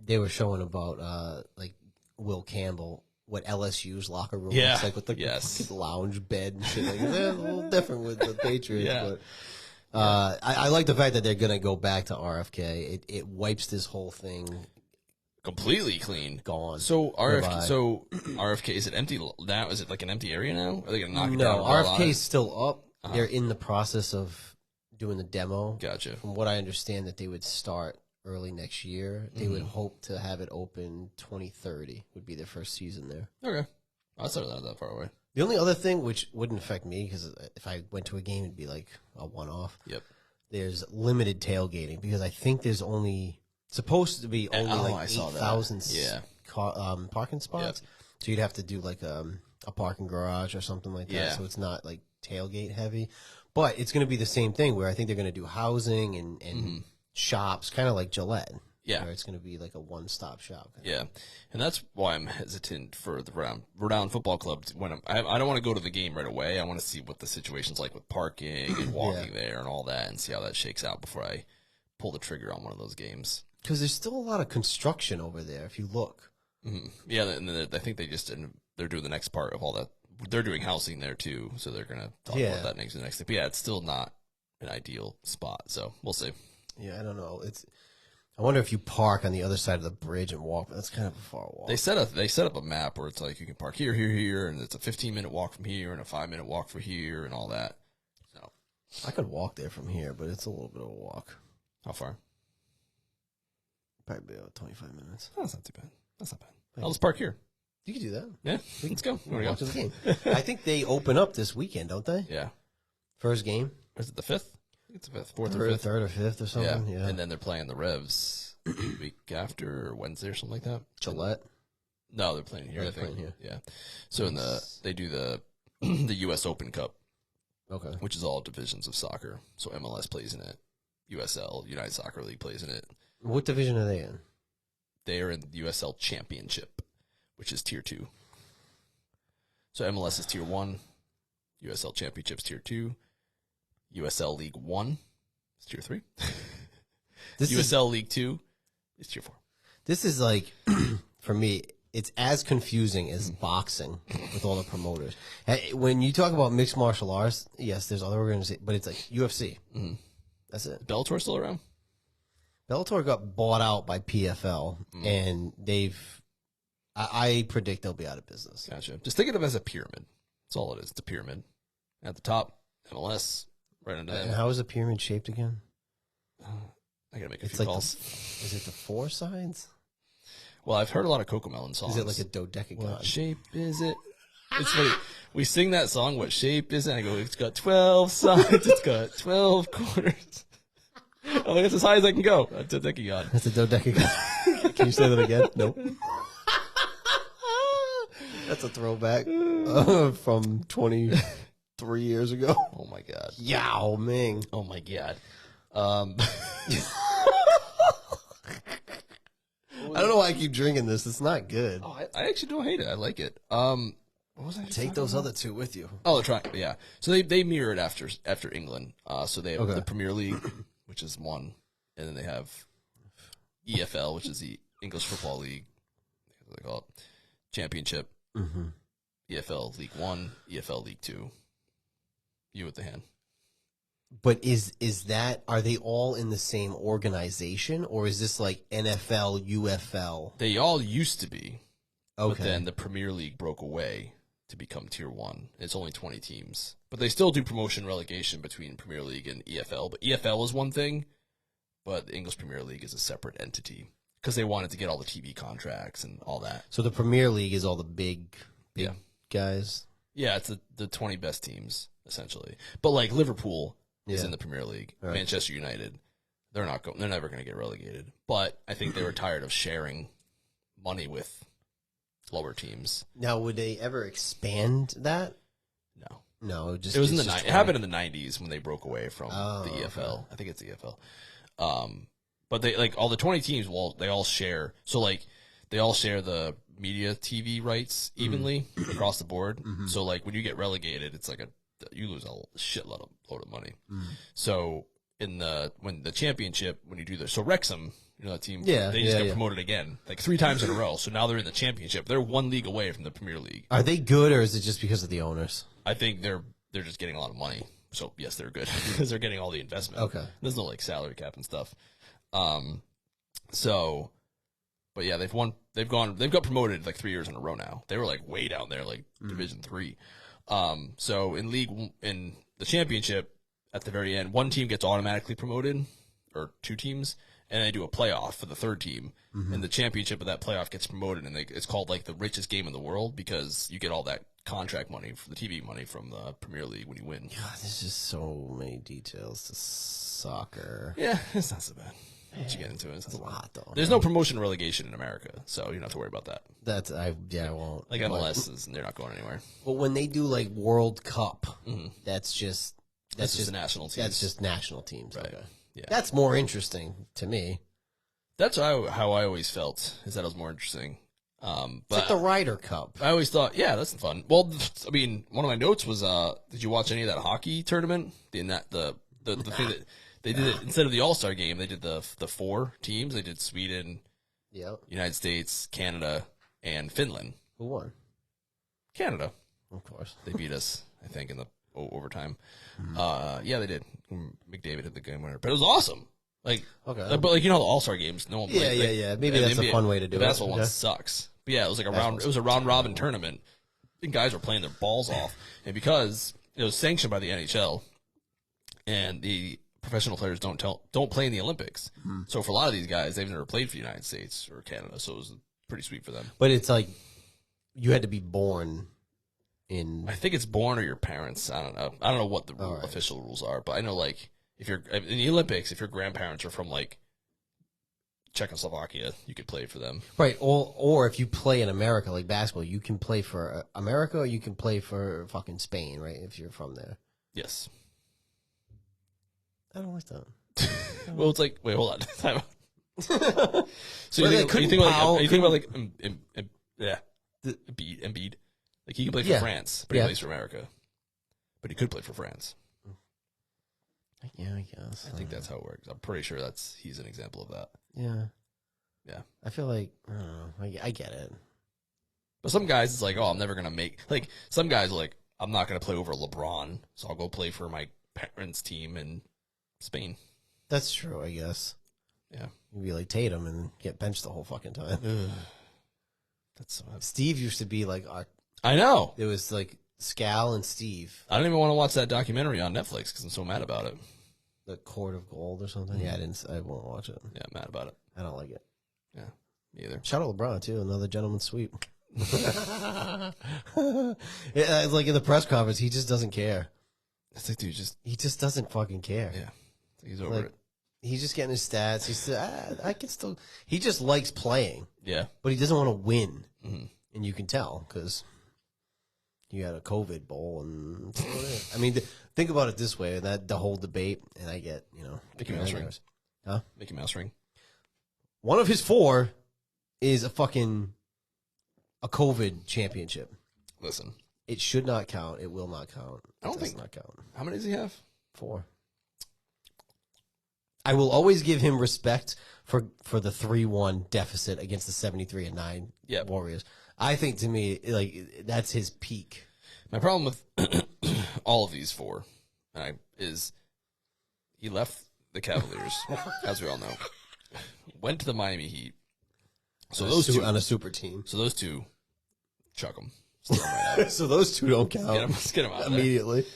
They were showing about like Will Campbell, what LSU's locker room looks like with the lounge bed and shit. Like that. A little different with the Patriots, but. I like the fact that they're gonna go back to RFK. It wipes this whole thing completely clean. Gone. So RFK is it empty now? Is it like an empty area now? Are they gonna knock it down? No, RFK is still up. They're in the process of doing the demo. Gotcha. From what I understand, that they would start early next year. They would hope to have it open 2030. Would be their first season there. Okay, that's not that far away. The only other thing, which wouldn't affect me, because if I went to a game, it'd be like a one-off. Yep. There's limited tailgating, because I think there's supposed to be only like 8,000 parking spots. Yep. So you'd have to do like a parking garage or something like that. Yeah. So it's not like tailgate heavy. But it's going to be the same thing where I think they're going to do housing and shops, kind of like Gillette. Yeah. Where it's going to be like a one-stop shop. Yeah. And that's why I'm hesitant for the Rhode Island Football Club. I don't want to go to the game right away. I want to see what the situation's like with parking and walking there and all that and see how that shakes out before I pull the trigger on one of those games. Because there's still a lot of construction over there, if you look. Mm-hmm. Yeah, and then I think they're doing the next part of all that. They're doing housing there, too, so they're going to talk about that next thing. But yeah, it's still not an ideal spot, so we'll see. Yeah, I don't know. I wonder if you park on the other side of the bridge and walk. That's kind of a far walk. They set up a map where it's like you can park here, here, here, and it's a 15-minute walk from here and a 5-minute walk from here and all that. So I could walk there from here, but it's a little bit of a walk. How far? Probably about 25 minutes. Oh, that's not too bad. That's not bad. I'll just park here. You can do that. Yeah, let's go. We're going to the game. I think they open up this weekend, don't they? Yeah. First game. Is it the 5th? It's the 5th, 4th or 5th. 3rd or 5th or something. Yeah. And then they're playing the Revs the week after, or Wednesday or something like that. Gillette? No, they're playing here. They're playing here. Yeah. So they do the U.S. Open Cup. Okay. Which is all divisions of soccer. So MLS plays in it. USL, United Soccer League, plays in it. What division are they in? They are in the USL Championship, which is Tier 2. So MLS is Tier 1. USL Championship's Tier 2. USL League 1 is Tier 3. USL League 2 is Tier 4. This is like, for me, it's as confusing as boxing with all the promoters. When you talk about mixed martial arts, yes, there's other organizations, but it's like UFC. Mm-hmm. That's it. Bellator still around? Bellator got bought out by PFL, and I predict they'll be out of business. Gotcha. Just think of it as a pyramid. That's all it is. It's a pyramid. At the top, MLS, right under that. And how is a pyramid shaped again? I gotta make a few calls. Is it the 4 sides? Well, I've heard a lot of Cocomelon songs. Is it like a dodecagon? What shape is it? It's funny. We sing that song, what shape is it? I go, it's got 12 sides. It's got 12 corners. I'm like, that's as high as I can go. A dodecagon. That's a dodecagon. Can you say that again? Nope. That's a throwback from 23 years ago. Oh, my God. Yao Ming. Oh, my God. I don't know why I keep drinking this. It's not good. Oh, I actually don't hate it. I like it. What was I just Take those other two with you. Oh, they're trying. Yeah. So they mirror it after England. So they have the Premier League, which is one, and then they have EFL, which is the English Football League. What do they call it? Championship. Mm-hmm. EFL League 1, EFL League 2. You with the hand. But is that, are they all in the same organization, or is this like NFL, UFL? They all used to be. Okay. But then the Premier League broke away to become Tier 1. It's only 20 teams. But they still do promotion relegation between Premier League and EFL. But EFL is one thing, but the English Premier League is a separate entity because they wanted to get all the TV contracts and all that. So the Premier League is all the big guys? Yeah, it's the 20 best teams, essentially. But like Liverpool is in the Premier League. Right. Manchester United, they're never going to get relegated. But I think they were tired of sharing money with lower teams. Now, would they ever expand that? No, it was in the it happened in the 90s when they broke away from the EFL. Okay. I think it's EFL. But they like all the 20 teams. Well, they all share. So like they all share the media TV rights evenly across the board. Mm-hmm. So like when you get relegated, it's like you lose a shitload of money. Mm. So when the championship, when you do this, so Wrexham, you know that team, they just got promoted again, like 3 times in a row. So now they're in the championship. They're 1 league away from the Premier League. Are they good, or is it just because of the owners? I think they're just getting a lot of money. So yes, they're good because they're getting all the investment. Okay, there's no like salary cap and stuff. But yeah, they've got promoted like 3 years in a row now. They were like way down there, like Division 3. So in the championship, at the very end, 1 team gets automatically promoted, or 2 teams, and they do a playoff for the 3rd team. Mm-hmm. And the championship of that playoff gets promoted, and it's called like the richest game in the world because you get all that contract money, for the TV money from the Premier League when you win. God, there's just so many details to soccer. Yeah, it's not so bad. Once you get into it, it's a lot though. There's no promotion relegation in America, so you don't have to worry about that. I won't. Like MLS they're not going anywhere. But when they do like World Cup, that's just the national teams. That's just national teams, right? Okay. Yeah, that's more interesting to me. That's how I always felt, is that it was more interesting. But it's like the Ryder Cup. I always thought, yeah, that's fun. Well, I mean, one of my notes was, did you watch any of that hockey tournament? The thing that they did it, instead of the All-Star game, they did the 4 teams. They did Sweden, United States, Canada, and Finland. Who won? Canada, of course. They beat us, I think, in the overtime. Yeah, they did. McDavid hit the game winner, but it was awesome. Like, okay, but like, you know, the All-Star games, no one played. Yeah. Maybe that's a fun way to do it. The basketball one sucks. But yeah, it was like a round robin tournament, and guys were playing their balls off. And because it was sanctioned by the NHL, and the professional players don't play in the Olympics, so for a lot of these guys, they've never played for the United States or Canada, so it was pretty sweet for them. But it's like you had to be born in. I think it's born or your parents. I don't know what the official rules are, but I know like if you're in the Olympics, if your grandparents are from like Czechoslovakia, you could play for them. Right, or if you play in America, like basketball, you can play for America, or you can play for fucking Spain, right? If you're from there. Yes. I don't like that. Well, it's like, wait, hold on. Time out. So you think about like Embiid? Like he can play for France, but he plays for America. But he could play for France. Yeah, I guess. I think that's how it works. I'm pretty sure he's an example of that. Yeah. Yeah. I feel like, I don't know. I get it. But some guys, it's like, oh, I'm never going to make, like, some guys are like, I'm not going to play over LeBron, so I'll go play for my parents' team in Spain. That's true, I guess. Yeah. You'd be like Tatum and get benched the whole fucking time. That's so Steve used to be like our. I know. It was like Scal and Steve. I don't even want to watch that documentary on Netflix because I'm so mad about it. The Court of Gold or something? Yeah, I won't watch it. Yeah, I'm mad about it. I don't like it. Yeah, me either. Shout out LeBron, too. Another gentleman's sweep. Like in the press conference, he just doesn't care. It's like, dude, he just doesn't fucking care. Yeah, he's over it. He's just getting his stats. He said, I can still. He just likes playing. Yeah, but he doesn't want to win, and you can tell because you had a COVID bowl, and I mean, think about it this way: that the whole debate, and I get Mickey Mouse ring, huh? Mickey Mouse ring. One of his 4 is a COVID championship. Listen, it should not count. It will not count. I don't think not count. How many does he have? 4. I will always give him respect for the 3-1 deficit against the 73-9 Warriors. I think to me, like, that's his peak. My problem with all of these 4 is He left the Cavaliers, as we all know. Went to the Miami Heat. So those two on a super team. So those two, chuck them. Right so those two don't count. Let's get him out immediately.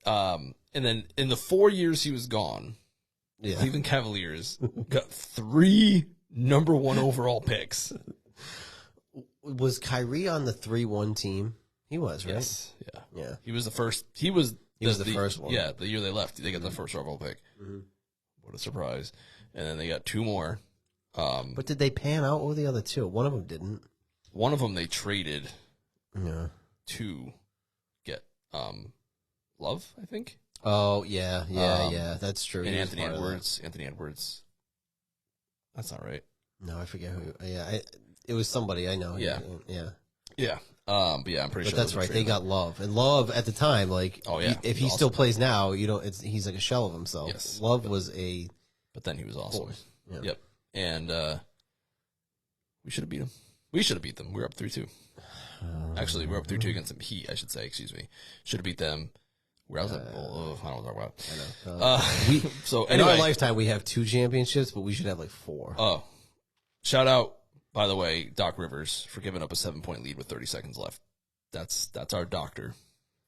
And then in the 4 years he was gone, yeah. Cleveland Cavaliers got 3 number 1 overall picks. Was Kyrie on the 3-1 team? He was, right? Yes. Yeah. He was the first. He was the first one. Yeah, the year they left, they got the first overall pick. Mm-hmm. What a surprise! And then they got 2 more. But did they pan out? What were the other 2? One of them didn't. One of them they traded. Yeah. To get Love, I think. Oh yeah, that's true. And Anthony Edwards. That's not right. No, I forget who. Yeah, it was somebody I know. Yeah. But yeah, I'm pretty sure. But that's right. They got Love, and Love at the time, like, if he still plays now, he's like a shell of himself. Yes, Love was a. But then he was awesome. Yeah. Yep. And we should have beat him. We should have beat them. We were up 3-2. Actually, we're up 3-2 against the Heat, I should say. Excuse me. Should have beat them. Where else? I don't know what I'm talking about. I know. So in anyway, our lifetime, we have 2 championships, but we should have like 4. Oh, shout out, by the way, Doc Rivers for giving up a 7-point lead with 30 seconds left. That's our doctor.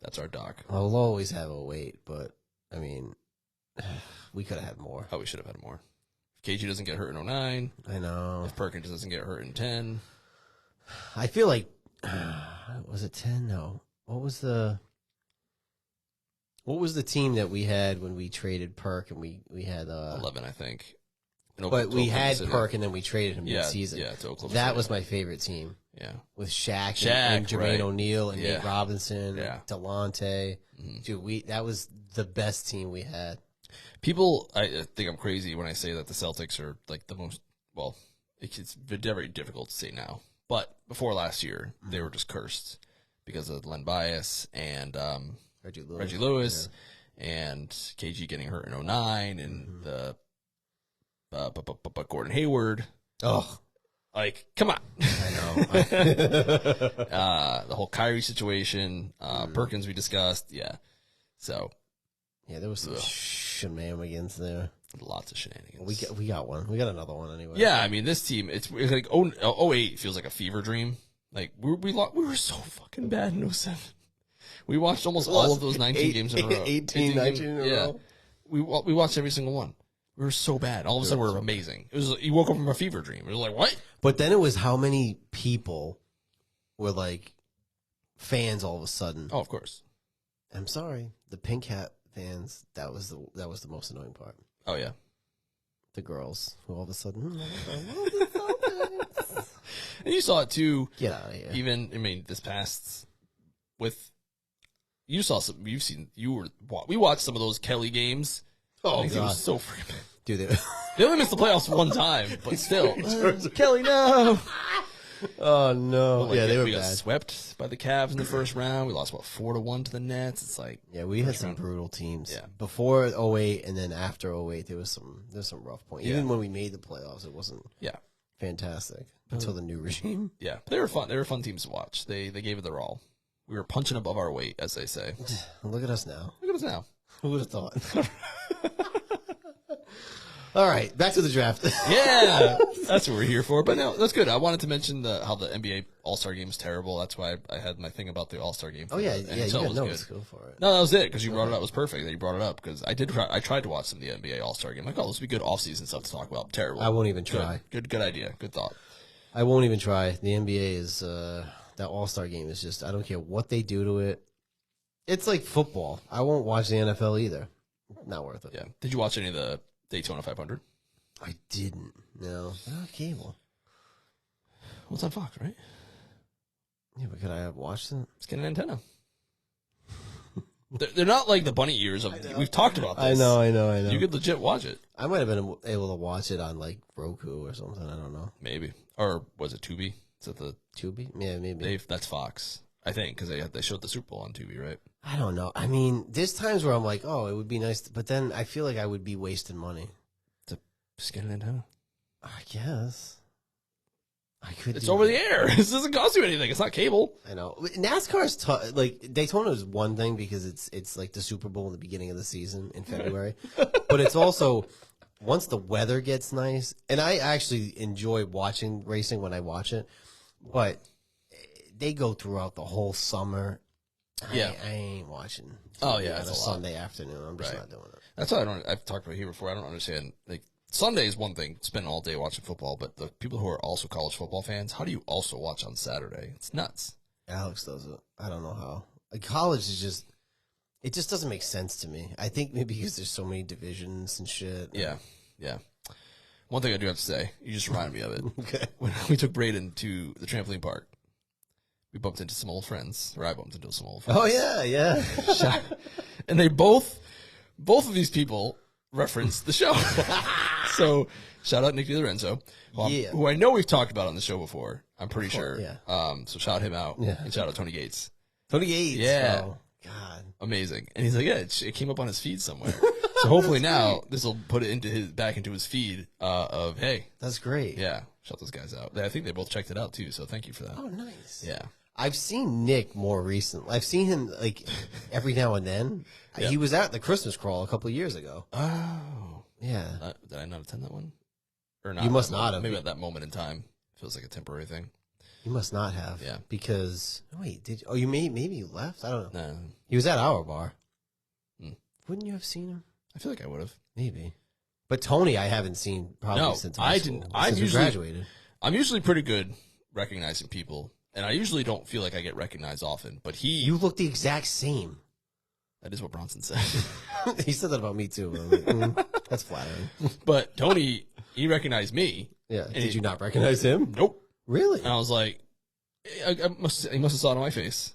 That's our doc. Well, we'll always have a wait, but I mean, we could have had more. Oh, we should have had more. If KG doesn't get hurt in 09. I know. If Perkins doesn't get hurt in 10. I feel like, was it 10? No. What was the team that we had when we traded Perk and we had 11, I think. But we had Perk and then we traded him mid-season. Yeah, to Oklahoma that City. was my favorite team. Yeah. With Shaq and Jermaine O'Neal and Nate Robinson, Delonte. Mm-hmm. Dude, that was the best team we had. People, I think I'm crazy when I say that the Celtics are like the most, well, it's very difficult to say now. But before last year, they were just cursed because of Len Bias and Reggie Lewis and KG getting hurt in 09 and the Gordon Hayward. Oh, like, come on. I know. The whole Kyrie situation, Perkins we discussed. Yeah. So. Yeah, there was some shenanigans there. Lots of shenanigans. We got one. We got another one anyway. Yeah, I mean, this team, it's like 08 feels like a fever dream. Like, we were so fucking bad in 07. We watched almost all of those 19 games in a row. 19 in a row. We watched every single one. We were so bad. All of a sudden, we were amazing. It was you woke up from a fever dream. It was like, what? But then it was how many people were like fans all of a sudden. Oh, of course. I'm sorry, the Pink Hat fans. That was the most annoying part. Oh yeah, the girls who all of a sudden. And you saw it too. Get out of here. Even this past with you saw some. We watched some of those Kelly games. Oh, God. It was so freaking bad. Dude, they only missed the playoffs one time, but still. Kelly, no. Oh, no. Like, they were we bad. got swept by the Cavs in the first round. We lost, 4-1 to the Nets. It's like. Yeah, we had some brutal teams. Yeah. Before 08 and then after 08, there was some rough points. Even when we made the playoffs, it wasn't fantastic until the new regime. Yeah, but they were fun. They were fun teams to watch. They gave it their all. We were punching above our weight, as they say. Look at us now. Look at us now. Who would have thought? All right, back to the draft. Yeah, that's what we're here for. But no, that's good. I wanted to mention how the NBA All-Star Game is terrible. That's why I had my thing about the All-Star Game. Oh yeah, you got no skill for it. No, that was it because you brought it up. It was perfect that you brought it up because I tried to watch some of the NBA All-Star Game. Like, oh, this would be good off-season stuff to talk about. Terrible. I won't even try. Good idea. Good thought. I won't even try. The NBA is that All-Star Game is just, I don't care what they do to it. It's like football. I won't watch the NFL either. Not worth it. Yeah. Did you watch any of the Daytona 500? I didn't. No. I don't have cable. Well, it's on Fox, right? Yeah, but could I have watched it? Just get an antenna. They're not like the bunny ears of. We've talked about this. I know. You could legit watch it. I might have been able to watch it on like Roku or something. I don't know. Maybe. Or was it Tubi? Is it the Tubi? Yeah, maybe. That's Fox, I think, because they showed the Super Bowl on Tubi, right? I don't know. I mean, there's times where I'm like, oh, it would be nice, but then I feel like I would be wasting money. Just get an antenna. I guess. It's over the air. This doesn't cost you anything. It's not cable. I know. NASCAR's tough. Like Daytona is one thing because it's like the Super Bowl in the beginning of the season in February, but it's also once the weather gets nice. And I actually enjoy watching racing when I watch it, but they go throughout the whole summer. Yeah, I ain't watching. Oh yeah, on a Sunday afternoon. I'm just not doing it. That's why I've talked about here before. I don't understand. Like Sunday is one thing, spend all day watching football, but the people who are also college football fans, how do you also watch on Saturday? It's nuts. Alex does it. I don't know how. Like, college is just, it just doesn't make sense to me. I think maybe because there's so many divisions and shit. Yeah, yeah. One thing I do have to say, you just reminded me of it. Okay. When we took Braden to the trampoline park, we bumped into some old friends, or I bumped into some old friends. Oh, yeah. And they both of these people referenced the show. So, shout out Nick DiLorenzo, who I know we've talked about on the show before. I'm pretty sure. Yeah. So shout him out. Yeah. And shout out Tony Gates. Tony Gates. Yeah. Oh, God. Amazing. And he's like, yeah, it came up on his feed somewhere. So hopefully now this will put it back into his feed of, hey. That's great. Yeah. Shout those guys out. I think they both checked it out too. So thank you for that. Oh, nice. Yeah. I've seen Nick more recently. I've seen him like every now and then. Yeah. He was at the Christmas crawl a couple of years ago. Oh. Yeah. Did I not attend that one? Or not? You must not have. Maybe at that moment in time. Feels like a temporary thing. You must not have. Yeah. Because, you maybe you left? I don't know. No. He was at our bar. Hmm. Wouldn't you have seen him? I feel like I would have. Maybe. But Tony, I haven't seen probably since high school. Since we graduated. I'm usually pretty good recognizing people, and I usually don't feel like I get recognized often. But you look the exact same. That is what Bronson said. He said that about me too. Like, that's flattering. But Tony, he recognized me. Yeah. Did you not recognize him? Nope. Really? And I was like, he must have saw it on my face.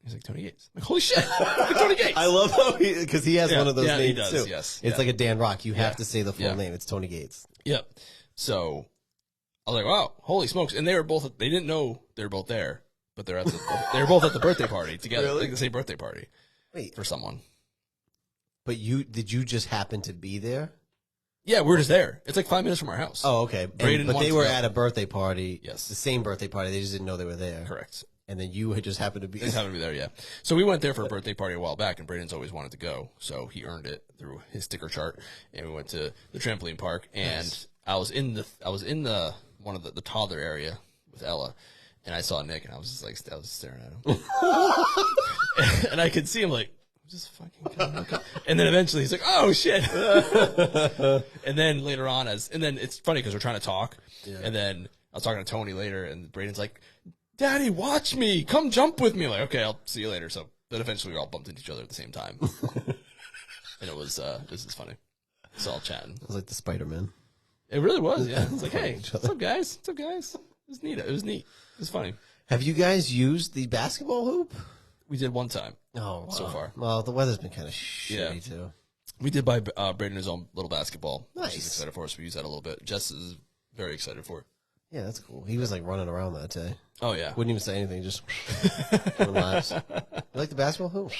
He's like, Tony Gates. I'm like, holy shit, like Tony Gates. I love how because he has one of those names he does, too. Yes, it's like a Dan Rock. You have to say the full name. It's Tony Gates. Yep. So I was like, wow, holy smokes! And they didn't know they were both there, but they were both at the birthday party together, Really? like the same birthday party. Wait, for someone. But did you just happen to be there? Yeah, we're just there. It's like 5 minutes from our house. Oh, okay. But they were at a birthday party. Yes. The same birthday party. They just didn't know they were there. Correct. And then you had just happened to be. They just happened to be there, yeah. So we went there for a birthday party a while back, and Braden's always wanted to go, so he earned it through his sticker chart. And we went to the trampoline park, and nice. I was in the one of the toddler area with Ella, and I saw Nick, and I was staring at him, and I could see him like. Just fucking come. And then eventually he's like, oh shit. And then later on and then it's funny because we're trying to talk. Yeah. And then I was talking to Tony later and Braden's like, Daddy, watch me. Come jump with me. I'm like, okay, I'll see you later. So then eventually we all bumped into each other at the same time. And it was, this is funny. It's all chatting. It was like the Spider-Man. It really was. Yeah. It was like, hey, what's up guys? What's up guys? It was neat. It was funny. Have you guys used the basketball hoop? We did one time. Oh, wow. So far. Well, the weather's been kind of shitty too. We did buy Braden his own little basketball. Nice. She's excited for us. We use that a little bit. Jess is very excited for it. Yeah, that's cool. He was like running around that day. Oh yeah. Wouldn't even say anything. Just relax. You like the basketball hoop?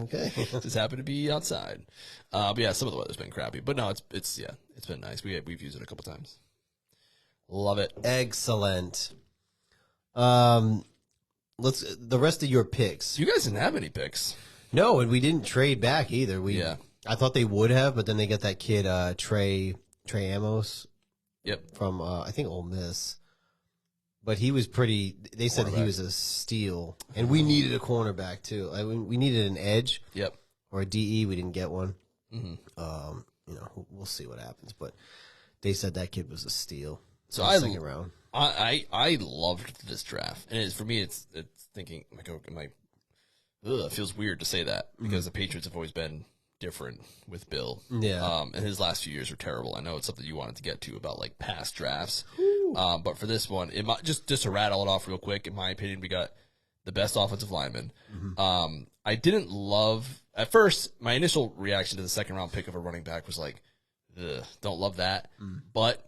Okay. Just happened to be outside. But yeah, some of the weather's been crappy. But no, it's been nice. We've used it a couple times. Love it. Excellent. The rest of your picks. You guys didn't have any picks. No, and we didn't trade back either. I thought they would have, but then they got that kid Trey Amos. Yep. From I think Ole Miss. But he was pretty. They said he was a steal, and we needed a cornerback too. We needed an edge. Yep. Or a DE. We didn't get one. Mm-hmm. We'll see what happens. But they said that kid was a steal. So second round. I loved this draft, and for me, it's thinking like, it feels weird to say that because the Patriots have always been different with Bill. Yeah. And his last few years are terrible. I know it's something you wanted to get to about like past drafts. But for this one, just to rattle it off real quick, in my opinion, we got the best offensive lineman. Mm-hmm. I didn't love at first. My initial reaction to the second round pick of a running back was like, don't love that, but.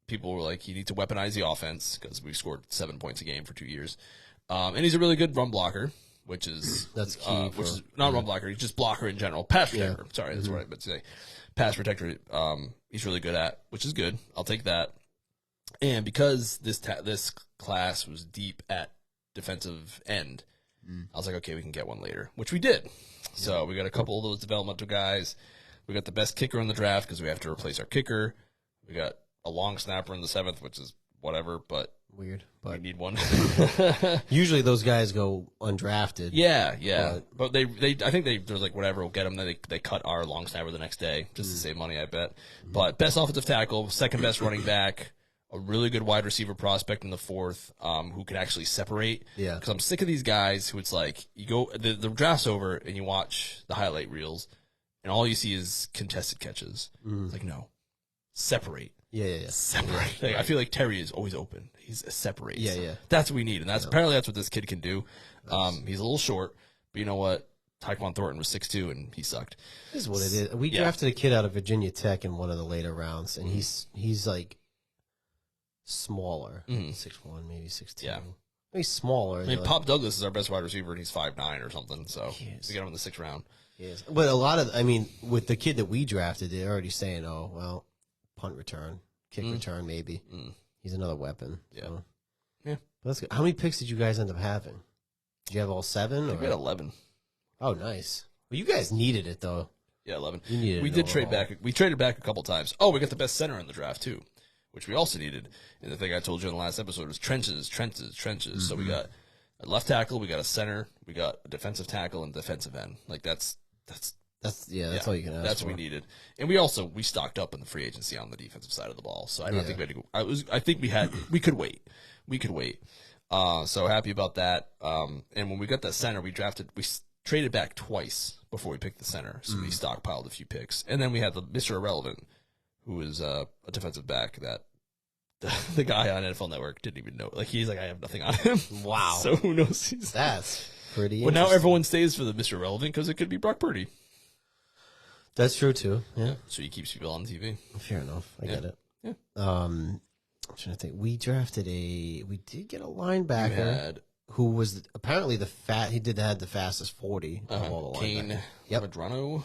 People were like, you need to weaponize the offense because we scored 7 points a game for 2 years. And he's a really good run blocker, which is that's key. Which is not run blocker, he's just blocker in general. Pass protector. Yeah. Sorry, that's what I meant to say. Pass protector, he's really good at, which is good. I'll take that. And because this class was deep at defensive end, I was like, okay, we can get one later, which we did. So we got a couple of those developmental guys. We got the best kicker in the draft because we have to replace our kicker. We got a long snapper in the 7th, which is whatever, but weird. we But need one. usually those guys go undrafted. Yeah. But they I think they're like, whatever, we'll get them. Then they cut our long snapper the next day just to save money, I bet. But best offensive tackle, second best running back, a really good wide receiver prospect in the 4th, who can actually separate. Yeah. Because I'm sick of these guys who it's like, you go, the draft's over and you watch the highlight reels and all you see is contested catches. It's like, no, separate. Yeah. Separate. Like, I feel like Terry is always open. He's separates. Yeah. That's what we need, and apparently that's what this kid can do. He's a little short, but you know what? Tyquan Thornton was 6'2", and he sucked. This is what it is. We drafted a kid out of Virginia Tech in one of the later rounds, and he's like smaller, 6'1", maybe 6'2". Yeah. He's smaller. I mean, Pop Douglas is our best wide receiver, and he's 5'9" or something. So we got him in the 6th round. Yes, but a lot of, I mean, with the kid that we drafted, they're already saying, "Oh, well, punt return, kick return, maybe." He's another weapon. Yeah. So. Yeah. But that's good. How many picks did you guys end up having? Did you have all 7? I think we had 11. Oh, nice. Well, you guys needed it though. Yeah, 11. You needed we it did trade overall. back. We traded back a couple times. Oh, we got the best center in the draft too, which we also needed. And the thing I told you in the last episode is trenches. So we got a left tackle, we got a center, we got a defensive tackle and defensive end. Like that's all you can ask That's for. what we needed. And we stocked up in the free agency on the defensive side of the ball. So I don't think we had to go. I think we could wait. So happy about that. And when we got that center, we traded back twice before we picked the center. So we stockpiled a few picks. And then we had the Mr. Irrelevant, who is a defensive back that the guy on NFL Network didn't even know. Like, he's like, I have nothing on him. Wow. So who knows? That's pretty. Well, now interesting. everyone stays for the Mr. Irrelevant because it could be Brock Purdy. That's true too. Yeah. So he keeps people on TV. Fair enough. I get it. Yeah. I'm trying to think. We did get a linebacker You had who was apparently he had the fastest 40 of all the Kane linebackers. Yep. Madrano,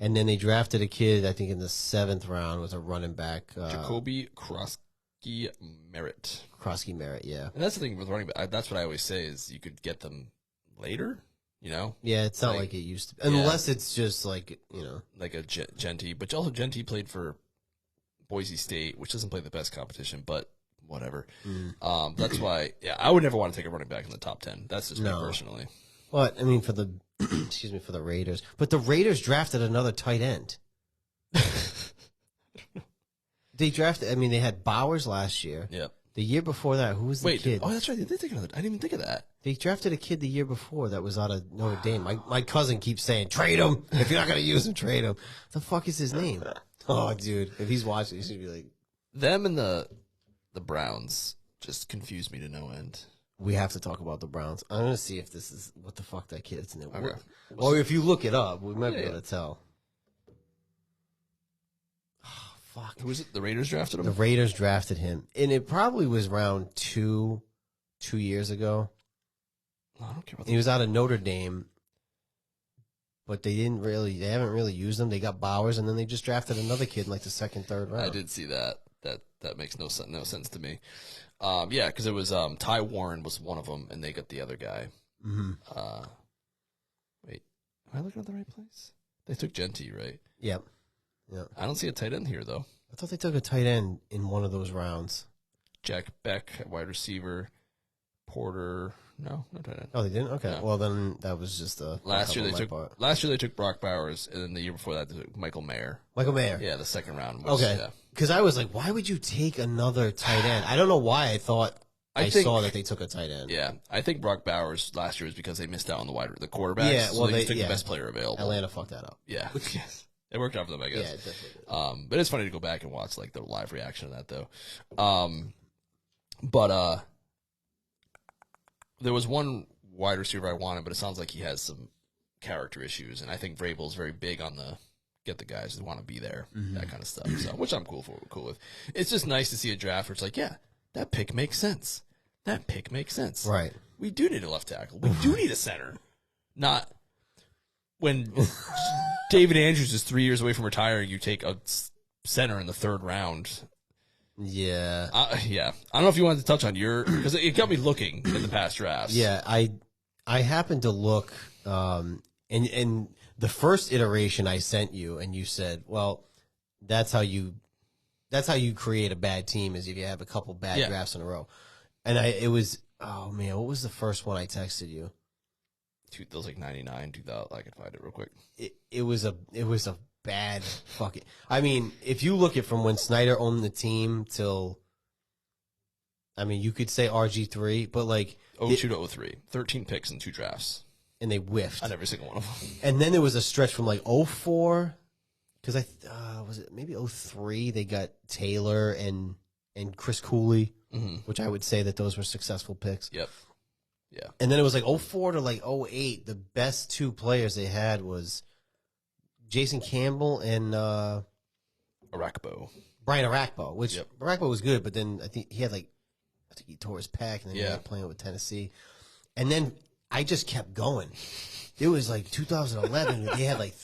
And then they drafted a kid, I think in the 7th round, was a running back. Jacoby Krosky Merritt. Krosky Merritt, yeah. And that's the thing with running back. That's what I always say is you could get them later, you know? Yeah, it's not like it used to be. Unless it's just like, Like a Genty. But also Genty played for Boise State, which doesn't play the best competition, but whatever. That's why, I would never want to take a running back in the top 10. That's just me personally. But, I mean, for the for the Raiders. But the Raiders drafted another tight end. They had Bowers last year. Yep. The year before that, who was the kid? Oh, that's right. They did take another. I didn't even think of that. They drafted a kid the year before that was out of Notre Dame. My cousin keeps saying, trade him. If you're not going to use him, trade him. The fuck is his name? Oh, dude. If he's watching, he should be like... Them and the Browns just confused me to no end. We have to talk about the Browns. I'm going to see if this is what the fuck that kid's name. Okay. Or if you look it up, we might be able to tell. Oh, fuck. Who was it? The Raiders drafted him? The Raiders drafted him. And it probably was around 2 years ago. No, I don't care about He was out of Notre Dame. But they haven't really used him. They got Bowers, and then they just drafted another kid in like the 2nd, 3rd round. I did see that. That makes no sense to me. Yeah, because it was Ty Warren was one of them, and they got the other guy. Mm-hmm. Wait, am I looking at the right place? They took Genty, right? Yep. I don't see a tight end here though. I thought they took a tight end in one of those rounds. Jack Beck, wide receiver. Porter, no tight end. Oh, they didn't. Okay, No. well then that was just Last year they took Brock Bowers, and then the year before that they took Michael Mayer. Michael Mayer. Yeah, the 2nd round. Okay. Because I was like, why would you take another tight end? I don't know why I thought I saw that they took a tight end. Yeah, I think Brock Bowers last year was because they missed out on the quarterbacks. Yeah, well, so they took the best player available. Atlanta fucked that up. Yeah, it worked out for them, I guess. Yeah, it definitely did. But it's funny to go back and watch like the live reaction of that though. But there was one wide receiver I wanted, but it sounds like he has some character issues, and I think Vrabel's very big on get the guys who want to be there, that kind of stuff. So, which I'm cool with. It's just nice to see a draft where it's like, yeah, that pick makes sense. Right. We do need a left tackle. We do need a center. Not when David Andrews is 3 years away from retiring, you take a center in the 3rd round. Yeah. Yeah. I don't know if you wanted to touch on your, because it got me looking in the past drafts. Yeah, I happened to look, and the first iteration I sent you, and you said, well, that's how you create a bad team, is if you have a couple bad drafts in a row. And it was, oh man, what was the first one I texted you? That was like 99, 2000. I can find it real quick. It was a bad fucking. I mean, if you look at from when Snyder owned the team till, I mean, you could say RG3, but like 02 to 03, 13 picks in 2 drafts, and they whiffed on every single one of them. And then there was a stretch from like 04, because was it maybe 03? They got Taylor and Chris Cooley, which I would say that those were successful picks. Yep. Yeah. And then it was like 04 to like 08. The best 2 players they had was Jason Campbell and Arakpo. Brian Arakpo, which Arakpo was good, but then I think he tore his pec, and then he ended up playing with Tennessee. And then I just kept going. It was like 2011. They had like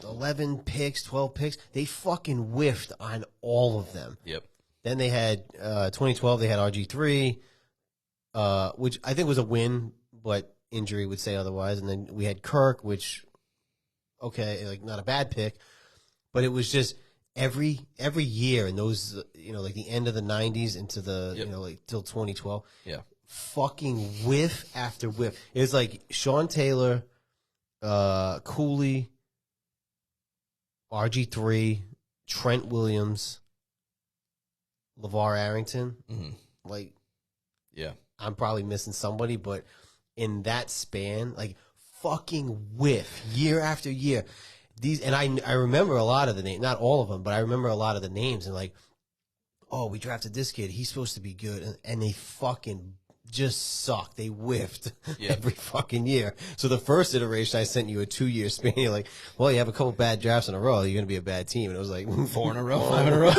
11 picks, 12 picks. They fucking whiffed on all of them. Yep. Then they had 2012. They had RG3, which I think was a win, but injury would say otherwise. And then we had Kirk, which like not a bad pick, but it was just every year in those like the end of the 90s into the like till 2012. Yeah. Fucking whiff after whiff. It was like Sean Taylor, Cooley, RG3, Trent Williams, LeVar Arrington. Like, yeah, I'm probably missing somebody, but in that span, like fucking whiff year after year. And I remember a lot of the names, not all of them, but I remember a lot of the names, and like, oh, we drafted this kid, he's supposed to be good, and they fucking just sucked. They whiffed every fucking year. So the first iteration, I sent you a 2-year span. You're like, well, you have a couple bad drafts in a row, you're going to be a bad team. And it was like 4 in a row, 5 in a row.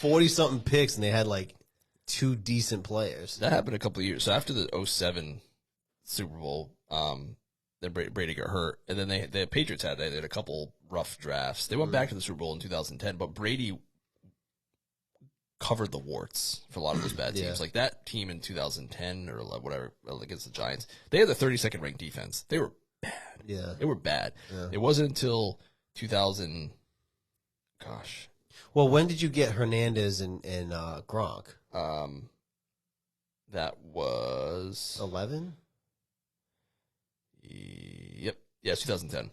40-something picks, and they had like 2 decent players. That happened a couple of years. So after the 07 Super Bowl, then Brady got hurt. And then the Patriots had a couple rough drafts. They went back to the Super Bowl in 2010, but Brady covered the warts for a lot of those bad teams. Like that team in 2010 or whatever against the Giants, they had the 32nd ranked defense. They were bad. Yeah. They were bad. Yeah. It wasn't until 2000. Gosh. Well, when did you get Hernandez and Gronk? That was 11. Yep. Yeah, 2010.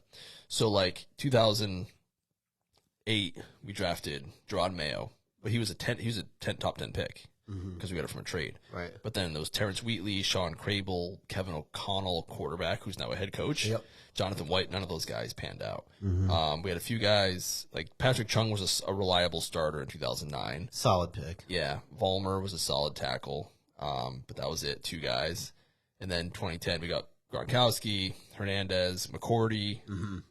So like 2008, we drafted Gerard Mayo. But he was a top 10 pick because we got it from a trade. Right. But then those Terrence Wheatley, Sean Crable, Kevin O'Connell, quarterback, who's now a head coach, Jonathan White, none of those guys panned out. We had a few guys, like Patrick Chung was a reliable starter in 2009. Solid pick. Yeah. Vollmer was a solid tackle, but that was it, 2 guys. And then 2010, we got Gronkowski, Hernandez, McCourty.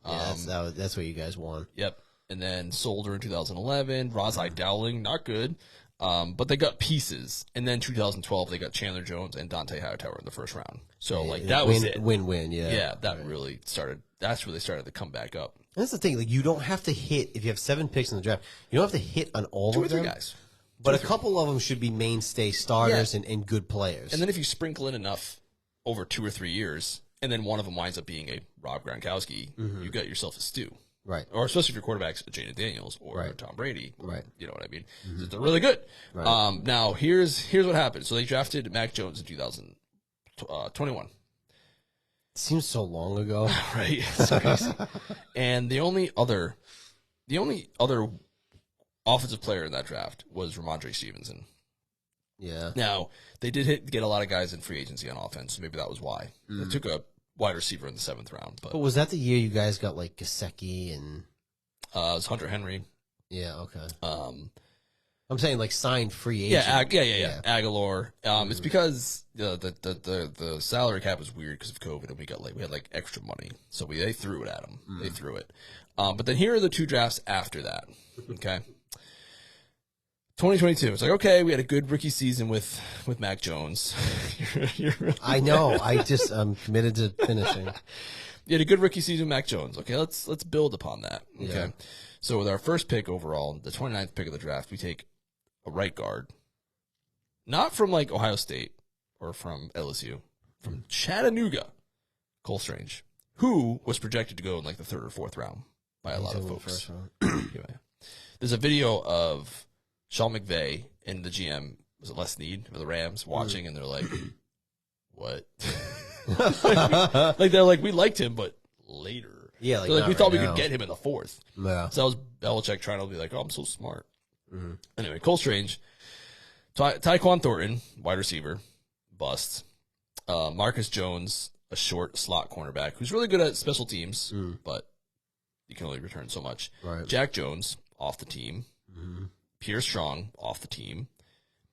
Yeah, that's what you guys won. Yep. And then Solder in 2011, Razai Dowling, not good, but they got pieces. And then 2012, they got Chandler Jones and Dante Hightower in the first round. So like that was it. Win-win, yeah. Yeah, that really started. That's really started to come back up. And that's the thing. Like you don't have to hit if you have 7 picks in the draft. You don't have to hit on all 2 of or 3 them. guys, but a couple of them should be mainstay starters and good players. And then if you sprinkle in enough over 2 or 3 years, and then one of them winds up being a Rob Gronkowski, you got yourself a stew. Right. Or especially if your quarterback's Jaden Daniels or Tom Brady. Right. You know what I mean? They're really good. Right. Now, here's what happened. So they drafted Mac Jones in 2021. Seems so long ago. Right. It's crazy. And the only other offensive player in that draft was Ramondre Stevenson. Yeah. Now, they did get a lot of guys in free agency on offense, so maybe that was why. They took a wide receiver in the 7th round. But was that the year you guys got like Gesicki and it was Hunter Henry. Yeah, okay. I'm saying like signed free agent. Yeah. Aguilar. It's because the salary cap was weird because of COVID, and we had like extra money, so they threw it at them. They threw it. But then here are the 2 drafts after that. Okay. 2022. It's like, okay, we had a good rookie season with Mac Jones. You're really I know. I'm committed to finishing. You had a good rookie season with Mac Jones. Okay, let's build upon that. Okay. Yeah. So with our first pick overall, the 29th pick of the draft, we take a right guard, not from like Ohio State or from LSU, from Chattanooga, Cole Strange, who was projected to go in like the 3rd or 4th round by a lot of folks. Anyway, there's a video of Sean McVay and the GM, was it Les Snead of the Rams, watching, and they're like, what? Like they're like, we liked him, but later. Yeah, like we right thought we now. could get him in the 4th. Yeah. So that was Belichick trying to be like, oh, I'm so smart. Anyway, Cole Strange, Tyquan Thornton, wide receiver, bust. Marcus Jones, a short slot cornerback who's really good at special teams, but you can only return so much. Right. Jack Jones, off the team. Pierre Strong, off the team.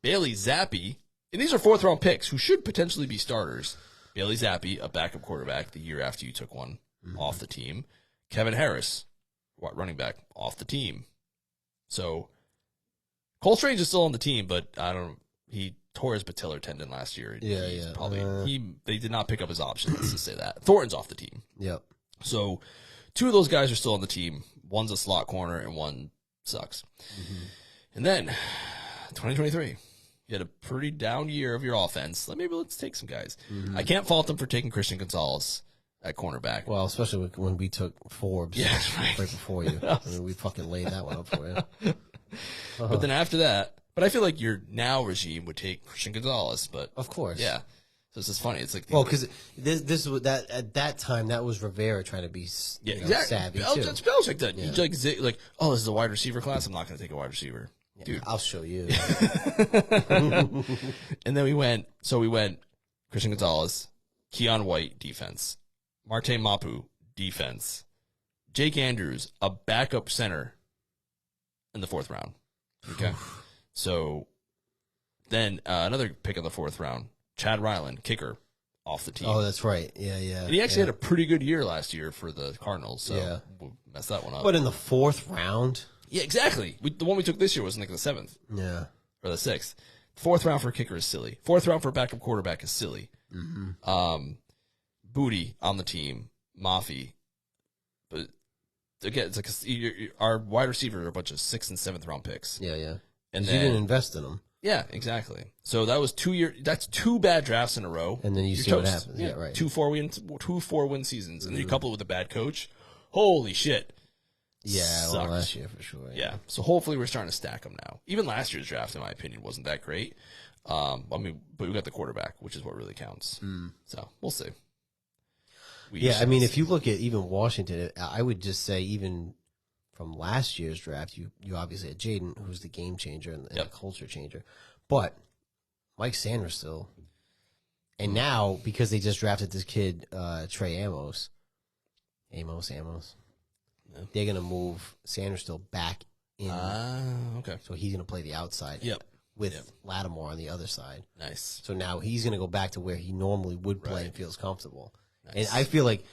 Bailey Zappi, and these are 4th-round picks who should potentially be starters. Bailey Zappi, a backup quarterback the year after you took one, off the team. Kevin Harris, running back, off the team. So Cole Strange is still on the team, but he tore his patellar tendon last year. Yeah. Probably they did not pick up his option, let's just say that. Thornton's off the team. Yep. So 2 of those guys are still on the team. One's a slot corner and one sucks. And then 2023, you had a pretty down year of your offense. Maybe let's take some guys. I can't fault them for taking Christian Gonzalez at cornerback. Well, especially when we took Forbes right before you. I mean, we fucking laid that one up for you. But then after that, but I feel like your now regime would take Christian Gonzalez, but of course. Yeah. So it's just funny. It's like, well, because this was that at that time that was Rivera trying to be exactly. savvy too. That's Belichick that. Yeah. Like, oh, this is a wide receiver class. I'm not going to take a wide receiver. Yeah, dude, I'll show you. And then we went Christian Gonzalez, Keon White, defense, Marte Mapu, defense, Jake Andrews, a backup center in the 4th round. Okay. So then another pick in the 4th round, Chad Ryland, kicker, off the team. Oh, that's right. Yeah. And he actually had a pretty good year last year for the Cardinals, so we'll mess that one up. But in the 4th round? Yeah, exactly. The one we took this year was in like the 7th. Yeah. Or the 6th. 4th round for a kicker is silly. 4th round for a backup quarterback is silly. Booty on the team, Mafi. But again, it's like our wide receivers are a bunch of 6th and 7th round picks. Yeah. And you didn't invest in them. Yeah, exactly. So that was 2 years. That's 2 bad drafts in a row. And then you see what happens. Yeah, right. 2 4-win seasons, and then you couple it with a bad coach. Holy shit. Yeah, well, last year for sure. Yeah. So hopefully we're starting to stack them now. Even last year's draft, in my opinion, wasn't that great. I mean, but we got the quarterback, which is what really counts. So we'll see. I mean, if you look at even Washington, I would just say even from last year's draft, you obviously had Jaden, who's the game changer and the culture changer. But Mike Sanders still. And now, because they just drafted this kid, Trey Amos. They're going to move Sanders still back in. Okay. So he's going to play the outside. Yep. With Lattimore on the other side. Nice. So now he's going to go back to where he normally would play and feels comfortable. Nice. And I feel like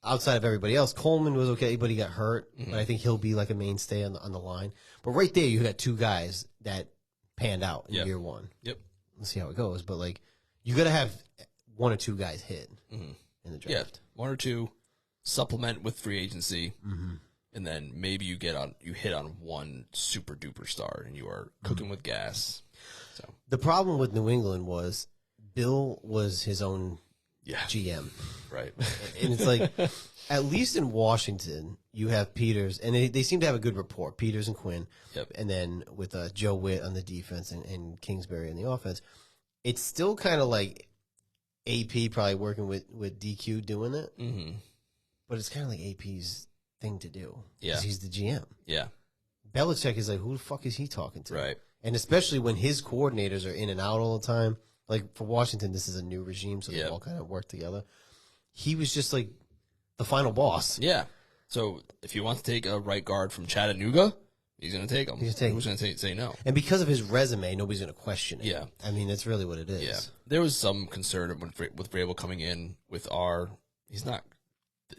outside of everybody else, Coleman was okay, but he got hurt. But I think he'll be like a mainstay on the line. But right there, you got 2 guys that panned out in year 1. Yep. Let's see how it goes. But like, you got to have 1 or 2 guys hit in the draft. Yeah, 1 or 2. Supplement with free agency, and then maybe you hit on 1 super duper star, and you are cooking with gas. So the problem with New England was Bill was his own GM, right? And it's like, at least in Washington, you have Peters, and they seem to have a good rapport. Peters and Quinn, and then with Joe Witt on the defense and Kingsbury on the offense, it's still kind of like AP probably working with DQ doing it. But it's kind of like AP's thing to do. Yeah. He's the GM. Yeah. Belichick is like, who the fuck is he talking to? Right. And especially when his coordinators are in and out all the time. Like, for Washington, this is a new regime, so they all kind of work together. He was just like the final boss. Yeah. So if you want to take a right guard from Chattanooga, he's going to take him. Who's going to say no? And because of his resume, nobody's going to question it. Yeah. I mean, that's really what it is. Yeah. There was some concern with Vrabel coming in with he's not.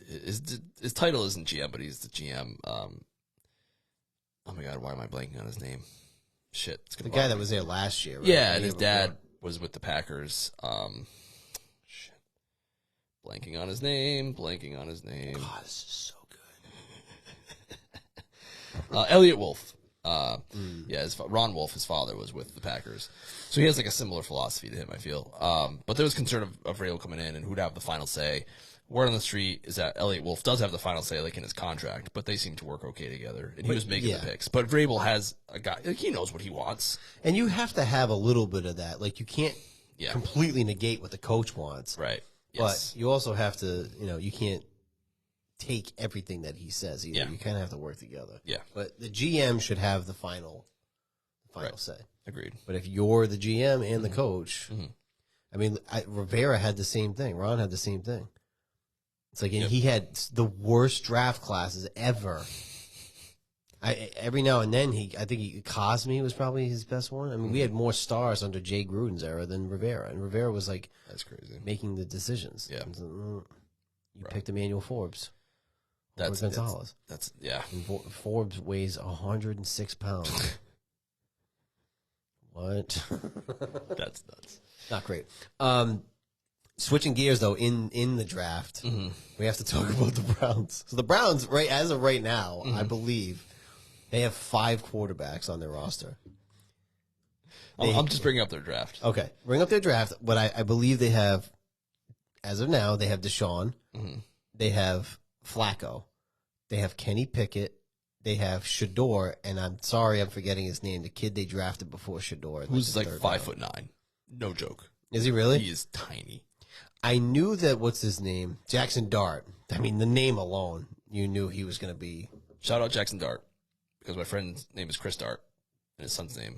His title isn't GM, but he's the GM. Oh my God, why am I blanking on his name? Shit, it's the guy that was there last year. Right? Yeah, and his dad was with the Packers. Shit, blanking on his name. God, this is so good. Elliot Wolf. Yeah, Ron Wolf, his father, was with the Packers, so he has like a similar philosophy to him. I feel, but there was concern of Vrabel coming in and who'd have the final say. Word on the street is that Elliott Wolf does have the final say, like in his contract, but they seem to work okay together, and he was making the picks. But Vrabel has a guy; like, he knows what he wants, and you have to have a little bit of that. Like you can't completely negate what the coach wants, right? Yes. But you also have to, you can't take everything that he says either. You kind of have to work together. Yeah. But the GM should have the final say. Agreed. But if you're the GM and the coach, I mean, Rivera had the same thing. Ron had the same thing. It's like, and he had the worst draft classes ever. Every now and then, I think Cosme was probably his best one. I mean, we had more stars under Jay Gruden's era than Rivera, and Rivera was like, that's crazy, making the decisions. Yeah, you picked Emmanuel Forbes. That's Gonzalez. That's And Forbes weighs 106 pounds. What? That's nuts. Not great. Switching gears though, in the draft, we have to talk about the Browns. So the Browns, right as of right now, I believe they have 5 quarterbacks on their roster. I'm just bringing up their draft. Okay, bring up their draft. But I believe they have, as of now, they have Deshaun. They have Flacco. They have Kenny Pickett. They have Shador, and I'm sorry I'm forgetting his name. The kid they drafted before Shador, who's like 5'9", no joke. Is he really? He is tiny. I knew that. What's his name? Jackson Dart. I mean, the name alone, you knew he was going to be. Shout out Jackson Dart, because my friend's name is Chris Dart, and his son's name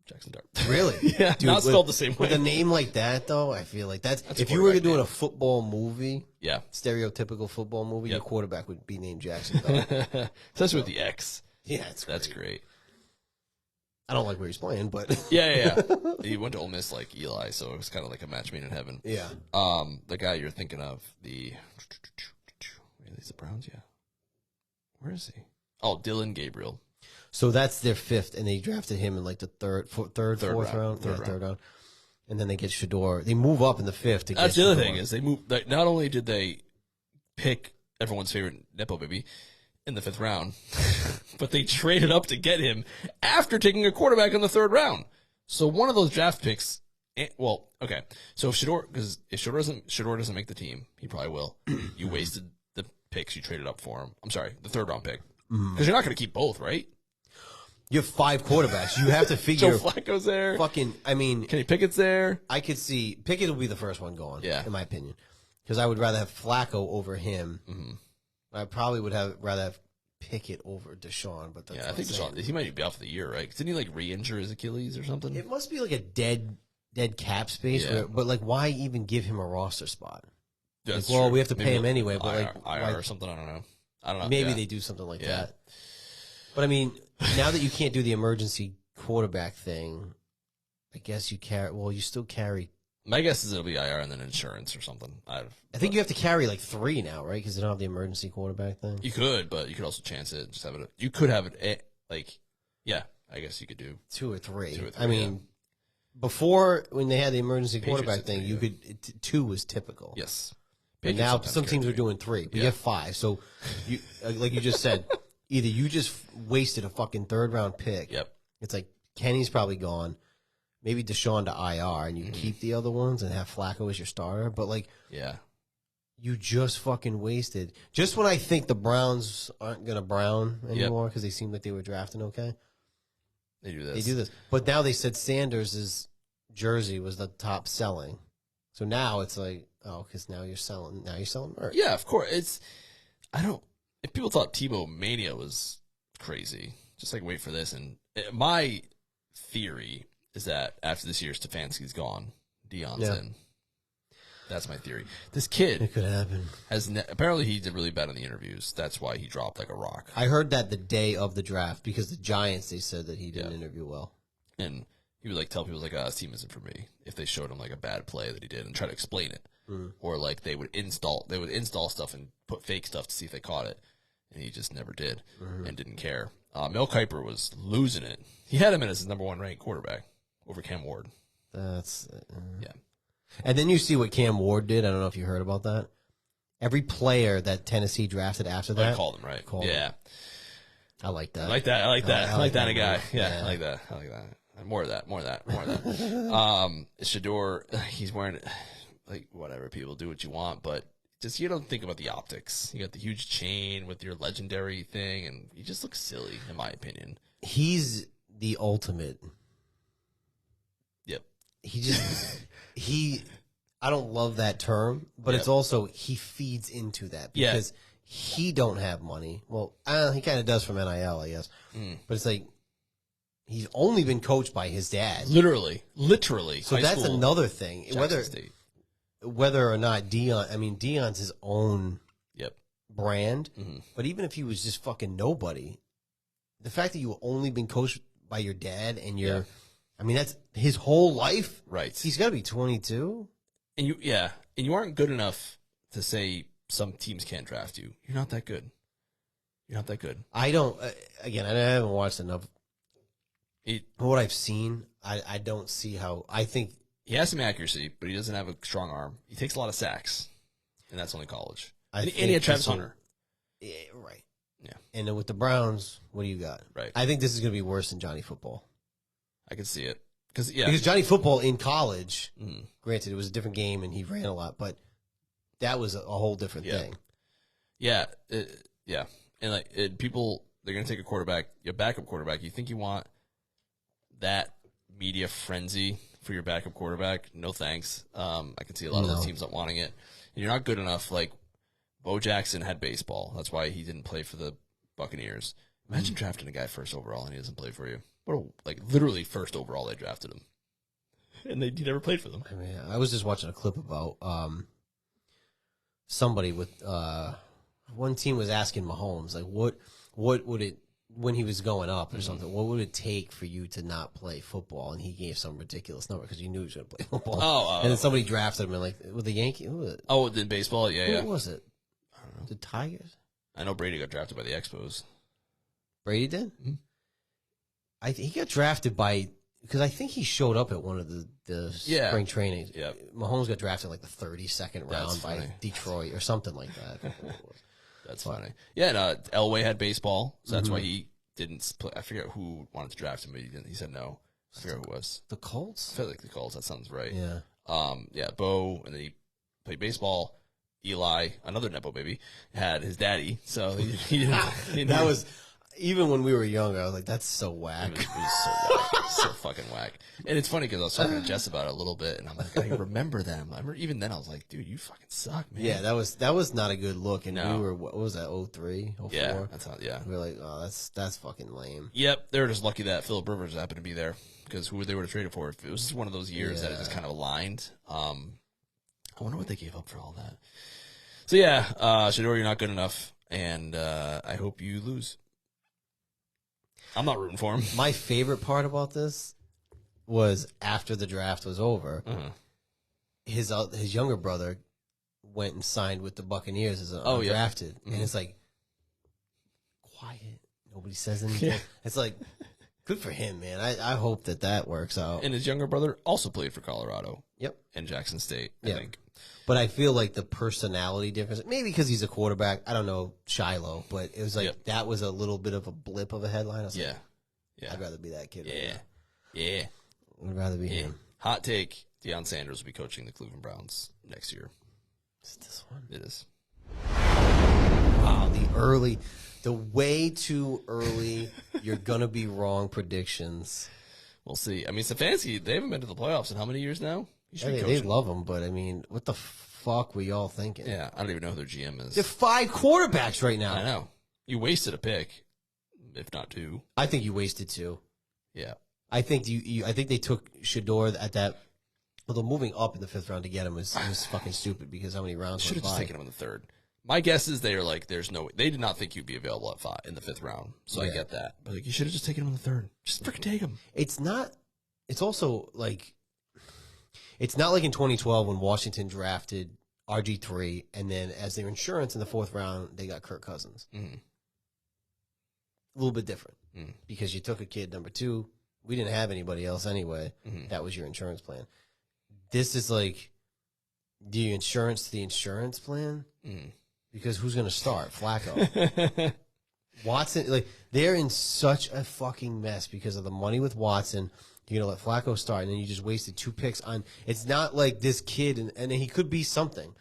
Jackson Dart. Really? Yeah, dude, not spelled the same way. With a name like that, though, I feel like that's if you were doing a football movie, stereotypical football movie, your quarterback would be named Jackson Dart. Especially with the X. Yeah, that's great. I don't like where he's playing, but yeah. He went to Ole Miss like Eli, so it was kind of like a match made in heaven. Yeah. The guy you're thinking of, he's the Browns, yeah. Where is he? Oh, Dylan Gabriel. So that's their 5th, and they drafted him in like the third, fourth round. Third round. And then they get Shador. They move up in the 5th to get That's the Shador. other thing is they move. Not only did they pick everyone's favorite Nepo baby in the 5th round, but they traded up to get him after taking a quarterback in the 3rd round. So one of those draft picks. Well, okay. So if Shador doesn't make the team, he probably will. You wasted the picks you traded up for him. I'm sorry, the 3rd round pick, because you're not going to keep both, right? You have 5 quarterbacks. You have to figure. Joe Flacco's there. I mean, Kenny Pickett's there. I could see Pickett will be the first one going. Yeah, in my opinion, because I would rather have Flacco over him. I probably would rather have Pickett over Deshaun. But that's I think Deshaun, he might be out for the year, right? Didn't he like re-injure his Achilles or something? It must be like a dead cap space. But like, why even give him a roster spot? That's well, true. we have to Maybe pay him anyway. But IR, like IR or something. I don't know. Maybe they do something like that. But I mean, now that you can't do the emergency quarterback thing, I guess you carry. Well, you still carry. My guess is it'll be IR and then insurance or something. I think you have to carry like 3 now, right? Because they don't have the emergency quarterback thing. You could, but you could also chance it. Just have it. You could have it like, I guess you could do 2 or 3. I mean, before when they had the emergency Patriots quarterback thing, you could 2 was typical. Yes. But now some teams are doing 3, but you have 5. So you, like you just said, either you just wasted a fucking 3rd round pick. Yep. It's like Kenny's probably gone. Maybe Deshaun to IR, and you keep the other ones and have Flacco as your starter. But like, you just fucking wasted. Just when I think the Browns aren't gonna Brown anymore because they seem like they were drafting okay. They do this. But now they said Sanders' jersey was the top selling. So now it's like, because now you're selling merch. Yeah, of course. If people thought Tebow Mania was crazy, just like wait for this. And my theory is that after this year, Stefanski's gone, Dion's in. That's my theory. This kid, it could happen. Apparently he did really bad in the interviews. That's why he dropped like a rock. I heard that the day of the draft because the Giants, they said that he didn't interview well, and he would like tell people like, "Oh, this team isn't for me." If they showed him like a bad play that he did and try to explain it, or like they would install stuff and put fake stuff to see if they caught it, and he just never did and didn't care. Mel Kiper was losing it. He had him as his number 1 ranked quarterback over Cam Ward. That's yeah. And then you see what Cam Ward did. I don't know if you heard about that. Every player that Tennessee drafted after that, called him, right? Him. I like that. I like that. I like that. I like that in a guy. move. Yeah, I like that. I like that. More of that. More of that. More of that. Shador, he's wearing like whatever. People do what you want, but just you don't think about the optics. You got the huge chain with your legendary thing, and he just looks silly, in my opinion. He's the ultimate. Yep. I don't love that term, but it's also he feeds into that because he don't have money. Well, he kind of does from NIL, I guess. But it's like he's only been coached by his dad. Literally. So that's another thing. Whether or not Dion's his own brand. But even if he was just fucking nobody, the fact that you've only been coached by your dad and that's his whole life. Right. He's got to be 22. And you aren't good enough to say some teams can't draft you. You're not that good. You're not that good. I don't. Again, I haven't watched enough. What I've seen, I don't see how. I think he has some accuracy, but he doesn't have a strong arm. He takes a lot of sacks, and that's only college. And he had Travis Hunter. Yeah, right. Yeah. And then with the Browns, what do you got? Right. I think this is going to be worse than Johnny Football. I can see it. Because Johnny Football in college, granted, it was a different game and he ran a lot, but that was a whole different thing. Yeah. And people, they're going to take a quarterback, your backup quarterback. You think you want that media frenzy for your backup quarterback? No thanks. I can see a lot of the teams not wanting it. And you're not good enough. Like, Bo Jackson had baseball. That's why he didn't play for the Buccaneers. Imagine drafting a guy first overall and he doesn't play for you. Literally first overall they drafted him. And he never played for them. I mean, I was just watching a clip about somebody with one team was asking Mahomes, like, what would it, when he was going up or something, what would it take for you to not play football? And he gave some ridiculous number because he knew he was going to play football. And then somebody drafted him and like, with the Yankees? Who was it? Oh, in baseball? Yeah. Who was it? I don't know. The Tigers? I know Brady got drafted by the Expos. Brady did? Mm-hmm. He got drafted because I think he showed up at one of the spring trainings. Yeah. Mahomes got drafted like the 32nd round by Detroit or something like that. That's funny. Yeah, and Elway had baseball, so that's why he didn't play. I forget who wanted to draft him, but he didn't. He said no. I forget who it was. The Colts? I feel like the Colts. That sounds right. Yeah. Bo, and then he played baseball. Eli, another Nepo baby, had his daddy, so he didn't. That was... Even when we were younger, I was like, that's so whack. It was so whack. So fucking whack. And it's funny because I was talking to Jess about it a little bit, and I'm like, I remember them. I remember even then I was like, dude, you fucking suck, man. Yeah, that was not a good look. And we were, what was that, 03, 04? Yeah, that's how, We were like, oh, that's fucking lame. Yep, they were just lucky that Phillip Rivers happened to be there because who they would have traded for. If it was just one of those years that it just kind of aligned. I wonder what they gave up for all that. So yeah, Shador, you're not good enough, and I hope you lose. I'm not rooting for him. My favorite part about this was after the draft was over, his younger brother went and signed with the Buccaneers as an undrafted. And it's like, quiet. Nobody says anything. It's like, good for him, man. I hope that works out. And his younger brother also played for Colorado. Yep. And Jackson State, I think. But I feel like the personality difference, maybe because he's a quarterback, I don't know, Shiloh, but it was like that was a little bit of a blip of a headline. I was like, I'd rather be that kid. Yeah. I'd rather be him. Hot take, Deion Sanders will be coaching the Cleveland Browns next year. Is this one? It is. Wow, the way too early, you're going to be wrong predictions. We'll see. I mean, Stefanski, they haven't been to the playoffs in how many years now? They love him, but I mean, what the fuck were y'all thinking? Yeah, I don't even know who their GM is. There are 5 quarterbacks right now. I know. You wasted a pick, if not 2. I think you wasted 2. Yeah. I think I think they took Shador at that. Although moving up in the 5th round to get him was fucking stupid because how many rounds? Should have just taken him in the 3rd. My guess is they are like, there's no way. They did not think you'd be available at 5 in the 5th round. So I get that, but like, you should have just taken him in the 3rd. Just freaking take him. It's not. It's also like. It's not like in 2012 when Washington drafted RG3, and then as their insurance in the 4th round, they got Kirk Cousins. A little bit different because you took a kid number 2. We didn't have anybody else anyway. That was your insurance plan. This is like, do you insurance the insurance plan? Because who's going to start? Flacco. Watson, like, they're in such a fucking mess because of the money with Watson. You're going to let Flacco start, and then you just wasted 2 picks on. It's not like this kid, and he could be something.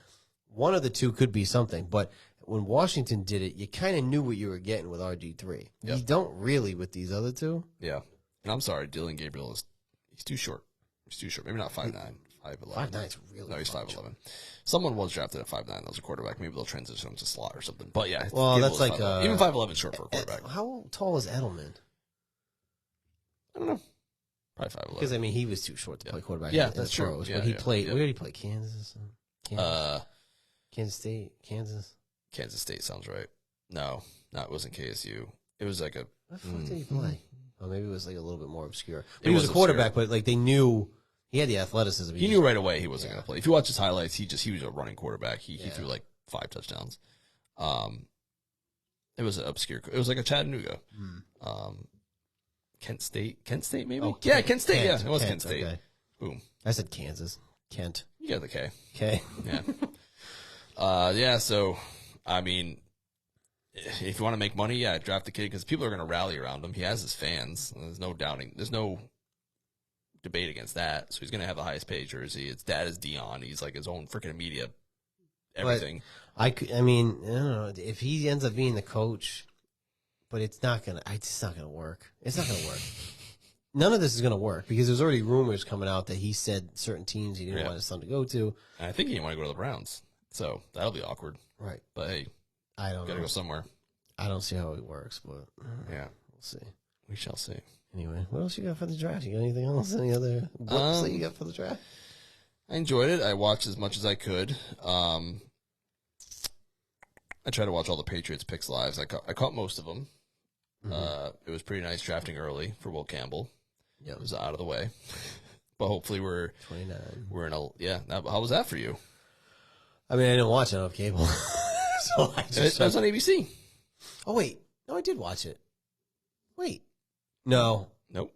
One of the two could be something, but when Washington did it, you kind of knew what you were getting with RG3. Yep. You don't really with these other two. Yeah. And I'm sorry, Dylan Gabriel he's too short. He's too short. Maybe not 5'9", 5'11". 5'9" really No, he's much. 5'11". Someone was drafted at 5'9". That was a quarterback. Maybe they'll transition him to slot or something. But yeah, Well, Gabriel that's is like 5'11". Even 5'11" is short for a quarterback. How tall is Edelman? I don't know. Probably 5'11". Because I mean, he was too short to play quarterback. Yeah, in that's the true. pros, Yeah, but he yeah, played. yeah. Where did he play? Kansas, Kansas State, Kansas. Kansas State sounds right. No, it wasn't KSU. It was like a. What the fuck did he play? Oh, maybe it was like a little bit more obscure. But It he was was a quarterback, obscure. but like they knew he had the athleticism. He knew right away he wasn't going to play. If you watch his highlights, he was a running quarterback. He Yeah. threw like 5 touchdowns. It was an obscure. It was like a Chattanooga. Kent State maybe. Oh, yeah, Kent State. Kent, Yeah, it was Kent State. okay. Boom. I said Kansas, Kent. You got the K. Okay. Yeah. Yeah. So, I mean, if you want to make money, yeah, draft the kid because people are going to rally around him. He has his fans. There's no doubting. There's no debate against that. So he's going to have the highest paid jersey. His dad is Dion. He's like his own freaking media. Everything. I mean, I don't know if he ends up being the coach, but it's not gonna work. It's not gonna work. None of this is gonna work because there's already rumors coming out that he said certain teams he didn't want his son to go to. And I think he didn't want to go to the Browns, so that'll be awkward. Right. But hey, I don't gotta know. go somewhere. I don't see how it works, but Yeah, we'll see. we shall see. Anyway, what else you got for the draft? You got anything else? Any other books that you got for the draft? I enjoyed it. I watched as much as I could. I tried to watch all the Patriots picks lives. I caught most of them. It was pretty nice drafting early for Will Campbell. Yeah, It was out of the way. But hopefully we're 29. in a how was that for you? I mean, I didn't watch it on cable, so I just. It was on ABC. Oh wait, no, I did watch it. Wait, no, Nope.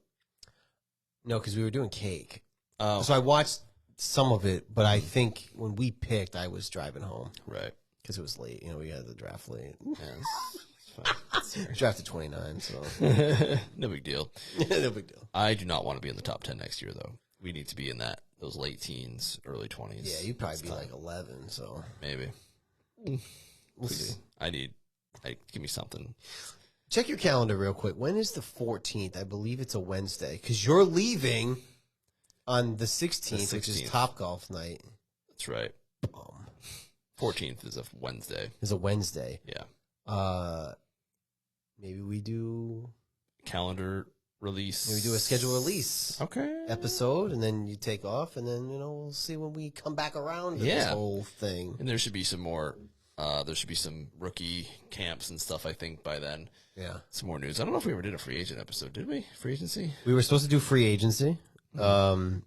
because we were doing cake. Oh, So I watched some of it, but I think when we picked, I was driving home right. because it was late. You know, we had the draft late. Yeah, it's fine. Drafted 29, so No big deal. no big deal. I do not want to be in the top 10 next year, though. We need to be in those late teens, early 20s. Yeah, you'd probably be like 11. So Maybe. we'll see. Give me something. Check your calendar real quick. When is the 14th? I believe it's a Wednesday because you're leaving on the 16th, which is 16th. Topgolf night. That's right. 14th is a Wednesday. Is a Wednesday. Yeah. Maybe we do. Calendar release. Maybe we do a schedule release Okay. episode, and then you take off, and then we'll see when we come back around to this Yeah. whole thing. And there should be some more. There should be some rookie camps and stuff. I think by then, Yeah, some more news. I don't know if we ever did a free agent episode. Did we? Free agency. we were supposed to do free agency, and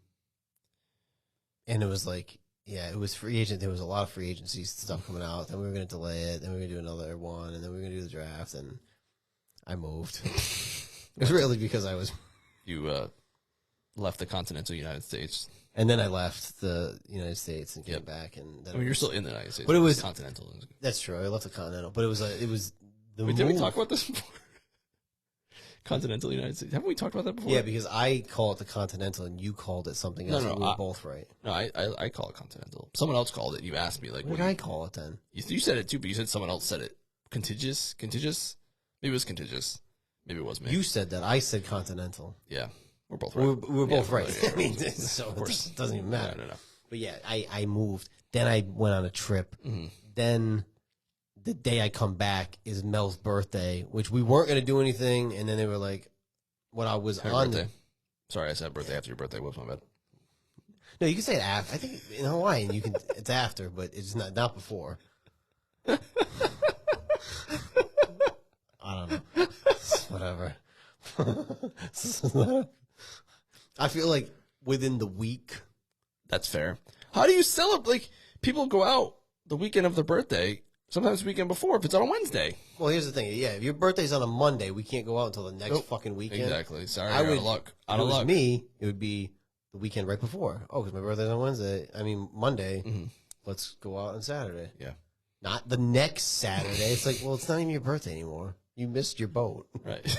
it was like, yeah, it was free agent. There was a lot of free agency stuff coming out. Then we were going to delay it. Then we were going to do another one, and then we were going to do the draft. And I moved. It was really because I was, You left the continental United States. and then I left the United States and came Yep. back, and then I mean, you're still in the United States, But it was- continental. that's true. I left the Continental, but it was the Wait, did we move. talk about this before? Continental United States. Haven't we talked about that before? Yeah, because I call it the Continental and you called it something else. No, and we were both right. No, I call it continental. Someone else called it. You asked me like, What did I call it then? You said it too, but you said someone else said it. Contiguous. Maybe it was contiguous. Maybe it was me. You said that. I said Continental. Yeah, we're both We right. were both right. Yeah, I mean, yeah, so of course. it doesn't even matter. No. But yeah, I moved. Then I went on a trip. Mm-hmm. Then the day I come back is Mel's birthday, which we weren't going to do anything. And then they were like, when I was Happy on birthday. Sorry, I said birthday after your birthday. Whoops, my bad. No, you can say it after. I think in Hawaiian it's after, but it's not before. I don't know. Whatever. I feel like within the week. That's fair. How do you celebrate? Like, people go out the weekend of their birthday, sometimes the weekend before, if it's on a Wednesday. Well, here's the thing. Yeah, if your birthday's on a Monday, we can't go out until the next fucking weekend. Exactly. Sorry, I out would of luck. If Out it of was luck. me, it would be the weekend right before. Oh, because my birthday's on Wednesday. I mean Monday. Mm-hmm. Let's go out on Saturday. Yeah. Not the next Saturday. It's like, well, it's not even your birthday anymore. You missed your boat. Right.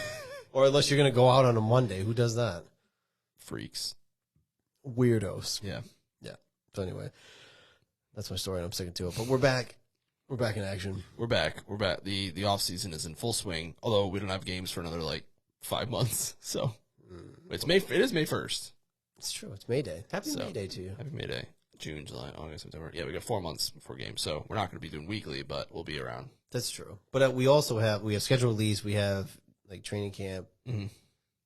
Or unless you're going to go out on a Monday. Who does that? Freaks. Weirdos. Yeah. Yeah. So anyway, that's my story and I'm sticking to it. But we're back. We're back in action. We're back. We're back. The off season is in full swing, although we don't have games for another, like, 5 months. So it is May 1st. It's true. It's May Day. Happy May Day to you. Happy May Day. June, July, August, September. Yeah, we got 4 months before games, so we're not going to be doing weekly, but we'll be around. That's true. But we also have scheduled release. We have like training camp, and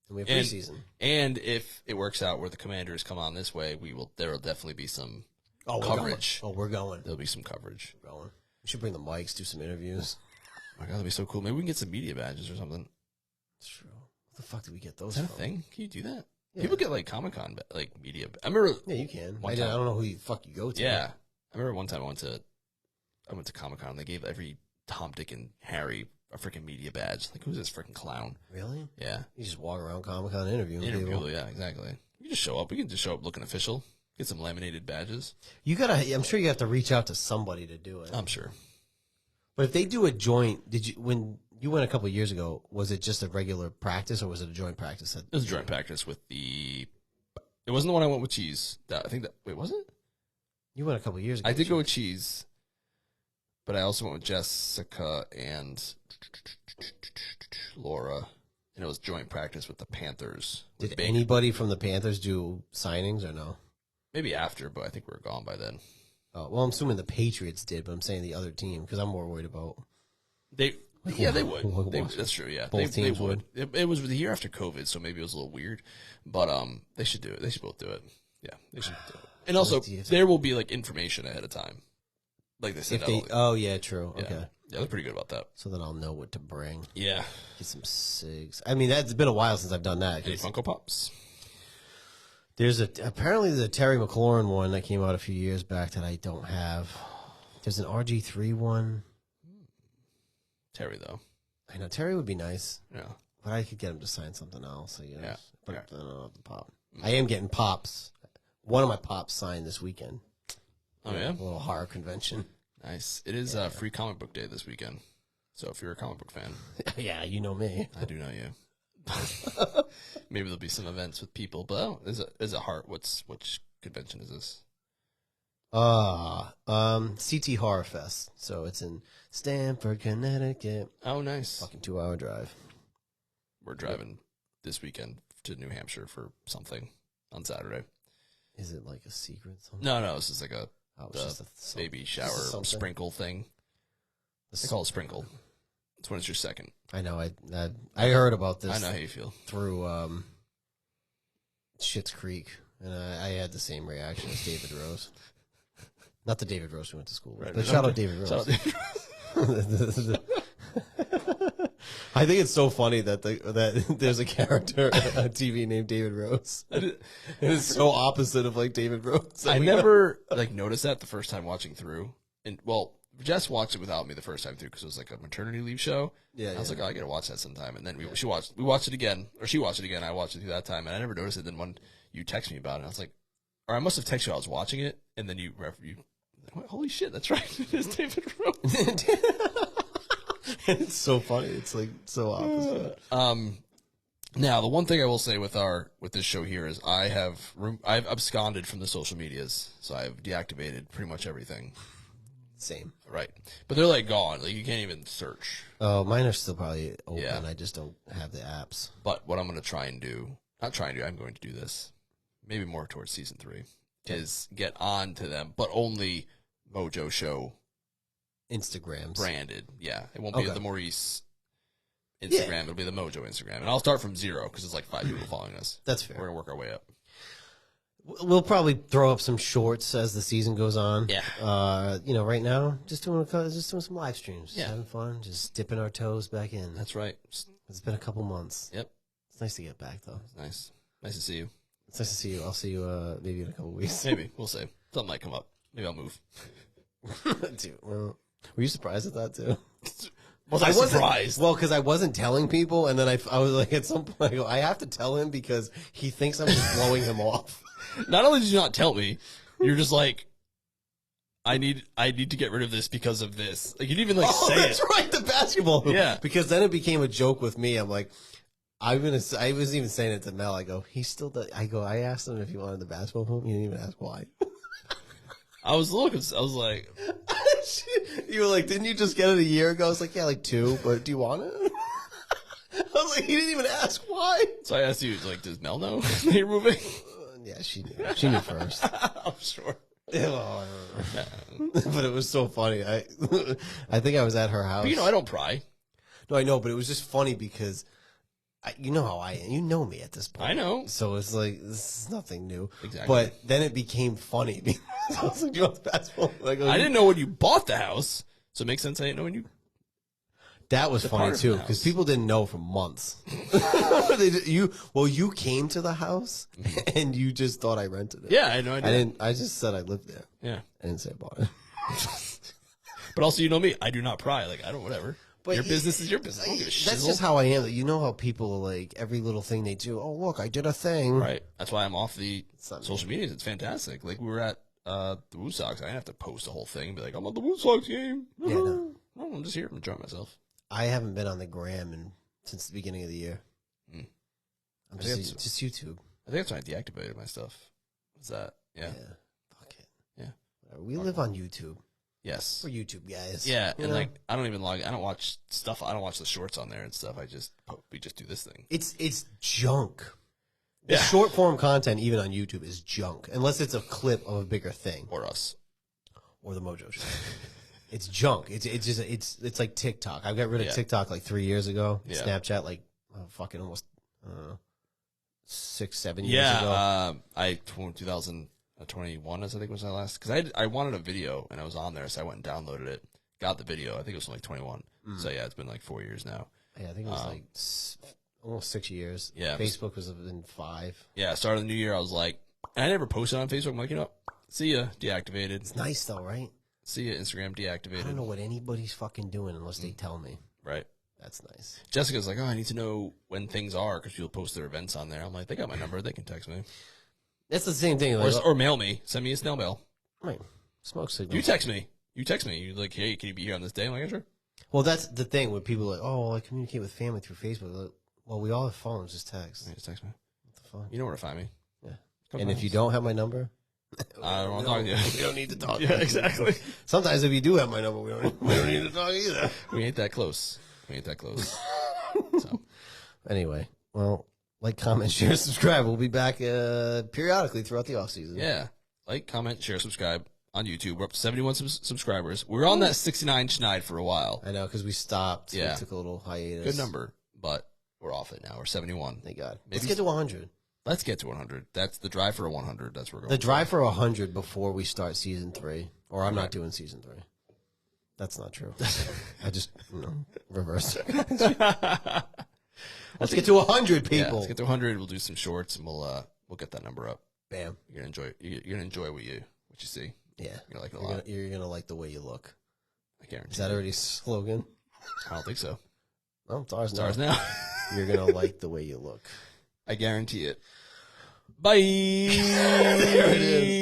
we have preseason. And if it works out where the Commanders come on this way, there will definitely be some coverage. We're going. There'll be some coverage. We're going. We should bring the mics, do some interviews. Oh my God, that'd be so cool. Maybe we can get some media badges or something. That's true. What the fuck did we get those? Is that from? a thing? Can you do that? Yeah. People get like Comic-Con I remember. Yeah, you can. I time- don't know who the fuck you go to. Yeah, I remember one time I went to Comic-Con and they gave every Tom, Dick, and Harry a freaking media badge. Like, who's this freaking clown? Really? Yeah. You just walk around Comic-Con interviewing people. Yeah, exactly. You just show up. We can just show up looking official. Get some laminated badges. I'm sure you have to reach out to somebody to do it. I'm sure. But if they do a joint, when you went a couple of years ago, was it just a regular practice or was it a joint practice? It was a joint practice with it wasn't the one I went with Cheese. Wait, was it? You went a couple of years ago. I did go with Cheese, but I also went with Jessica and Laura, and it was joint practice with the Panthers. Did anybody from the Panthers do signings or no? Maybe after, but I think we were gone by then. Oh, well, I'm assuming the Patriots did, but I'm saying the other team because I'm more worried about. They would. That's true. Yeah, Both teams would. It was the year after COVID, so maybe it was a little weird, but they should do it. They should both do it. Yeah, they should do it. And also, there will be like information ahead of time, like they said. Oh yeah, true. Yeah. Okay, yeah, they're pretty good about that. So then I'll know what to bring. Yeah, Get some cigs. I mean, that's been a while since I've done that. any Funko Pops? Apparently there's a Terry McLaurin one that came out a few years back that I don't have. There's an RG3 one. Terry though. I know Terry would be nice. Yeah. But I could get him to sign something else, I guess. Yeah. But Yeah. I don't know the pop. I am getting pops. One of my pops signed this weekend. Oh yeah. A little horror convention. Nice. It is free comic book day this weekend. So if you're a comic book fan, Yeah, you know me. I do know you. Maybe there'll be some events with people, but is it hard? Which convention is this? CT Horror Fest. So it's in Stamford, Connecticut. Oh, nice. Fucking 2-hour drive. We're driving this weekend to New Hampshire for something on Saturday. Is it like a secret? Something? No, it's just like It's just a baby shower sprinkle thing. They call it sprinkle. It's when it's your second. I know. I heard about this. I know how you feel. Through Schitt's Creek, and I had the same reaction as David Rose. Not the David Rose we went to school with, but shout out David Rose. Shout out David Rose. I think it's so funny that there's a character on TV named David Rose. It's so opposite of like David Rose. I never like noticed that the first time watching through, and well, Jess watched it without me the first time through because it was like a maternity leave show. Yeah, I was like, oh, I gotta watch that sometime, and then we watched it again, or she watched it again. I watched it through that time, and I never noticed it. Then when you text me about it, I was like, or I must have texted you I was watching it, and then you holy shit, that's right, it's David Rose. It's so funny. It's like so opposite. Now the one thing I will say with this show here is I've absconded from the social medias, so I've deactivated pretty much everything. Same. Right. But they're like gone. Like you can't even search. Oh, mine are still probably open. Yeah. I just don't have the apps. But what I'm going to try and do, I'm going to do this, maybe more towards season 3, is get on to them, but only MOJO show Instagrams. branded. Yeah. It won't be Okay. the Maurice Instagram. It'll be the MOJO Instagram. And I'll start from 0 because it's like 5 people following us. That's fair. We're going to work our way up. We'll probably throw up some shorts as the season goes on. Yeah. Right now, just doing some live streams. Yeah. Having fun, just dipping our toes back in. That's right. It's been a couple months. Yep. It's nice to get back, though. Nice. Nice to see you. It's nice to see you. I'll see you maybe in a couple weeks. Maybe. We'll see. Something might come up. Maybe I'll move. Dude, well, were you surprised at that, too? Was I surprised? Well, because I wasn't telling people, and then I was like, at some point, I go, I have to tell him because he thinks I'm just blowing him off. Not only did you not tell me, you're just like, I need to get rid of this because of this. Like, you didn't even say that's it. right, the basketball hoop. Yeah. Because then it became a joke with me. I'm like, I was even saying it to Mel. I go, he still does. I asked him if he wanted the basketball hoop. He didn't even ask why. I was like, You were like, didn't you just get it a year ago? I was like, yeah, like 2, but do you want it? I was like, he didn't even ask why. so I asked you, like, does Mel know that you're moving? Yeah, she knew. She knew first. I'm sure. But it was so funny. I think I was at her house. But, you know, I don't pry. No, I know, but it was just funny because you know how I am. You know me at this point. I know. So it's like, this is nothing new. Exactly. But then it became funny because I was like, do you want the basketball? Like, I didn't know when you bought the house, so it makes sense I didn't know when you... That was funny too, because people didn't know for months. You came to the house and you just thought I rented it. Yeah, I know. I did. I just said I lived there. Yeah. I didn't say I bought it. But also, you know me. I do not pry. Like, I don't, whatever. But your business is your business. I don't give a That's shizzle. just how I am. You know how people, like, every little thing they do, oh, look, I did a thing. Right. That's why I'm off the not social medias. It's fantastic. Like, we were at the Woo Sox. I didn't have to post the whole thing and be like, I'm at the Woo Sox game. Yeah, no. No, I'm just here. I'm enjoying myself. I haven't been on the gram since the beginning of the year. I'm just YouTube. I think that's when I deactivated my stuff. What's that? Yeah. Fuck it. Yeah. Whatever. We live on YouTube. Yes. We're YouTube guys. Yeah, You and know? like I don't even log. I don't watch stuff. I don't watch the shorts on there and stuff. We just do this thing. It's junk. The Yeah. short form content, even on YouTube, is junk unless it's a clip of a bigger thing Or us. or the MOJO show. It's junk. It's like TikTok. I got rid of TikTok like 3 years ago. Yeah. Snapchat like fucking almost 6, 7 years ago. I 2021 I think was my last, because I wanted a video and I was on there, so I went and downloaded it. Got the video. I think it was like 21. So yeah, it's been like 4 years now. Yeah, I think it was like almost 6 years. Yeah, Facebook was in 5. Yeah, started the new year. I was like, and I never posted on Facebook. I'm like, you know, see ya, deactivated. It's nice though, right? See ya, Instagram deactivated. I don't know what anybody's fucking doing unless they tell me. Right. That's nice. Jessica's like, oh, I need to know when things are because people post their events on there. I'm like, they got my number. They can text me. That's the same thing. Like, Or mail me. Send me a snail mail. right. Smoke signal. You text me. You're like, hey, can you be here on this day? I'm like, yeah, sure. Well, that's the thing when people are like, oh, well, I communicate with family through Facebook. Like, well, we all have phones. Just text. Yeah, just text me. What the fuck? You know where to find me. Yeah. Come And to if you us. don't have my number, I don't want to talk to you. we don't need to talk. Yeah, exactly. Sometimes if you do have my number, we don't need to talk either. We ain't that close. So, Anyway, well, like, comment, share, subscribe. We'll be back periodically throughout the off season. yeah. Like, comment, share, subscribe on YouTube. We're up to 71 subscribers. We were on that 69 schneid for a while. I know, because we stopped. Yeah. We took a little hiatus. Good number, but we're off it now. We're 71. Thank God. Maybe Let's get to 100. Let's get to 100. That's the drive for a 100. That's where we're going. The drive for 100 before we start season 3. Or I'm not doing season 3. That's not true. I just, reversed it. Let's get to 100 people. Yeah, let's get to 100. We'll do some shorts and we'll get that number up. Bam. You're gonna enjoy. You're gonna enjoy what you see. Yeah. You're gonna like it a lot. You're gonna like the way you look. I guarantee. Is that already a slogan? I don't think so. Well, it's ours Stars now. now. You're gonna like the way you look. I guarantee it. Bye. There it is.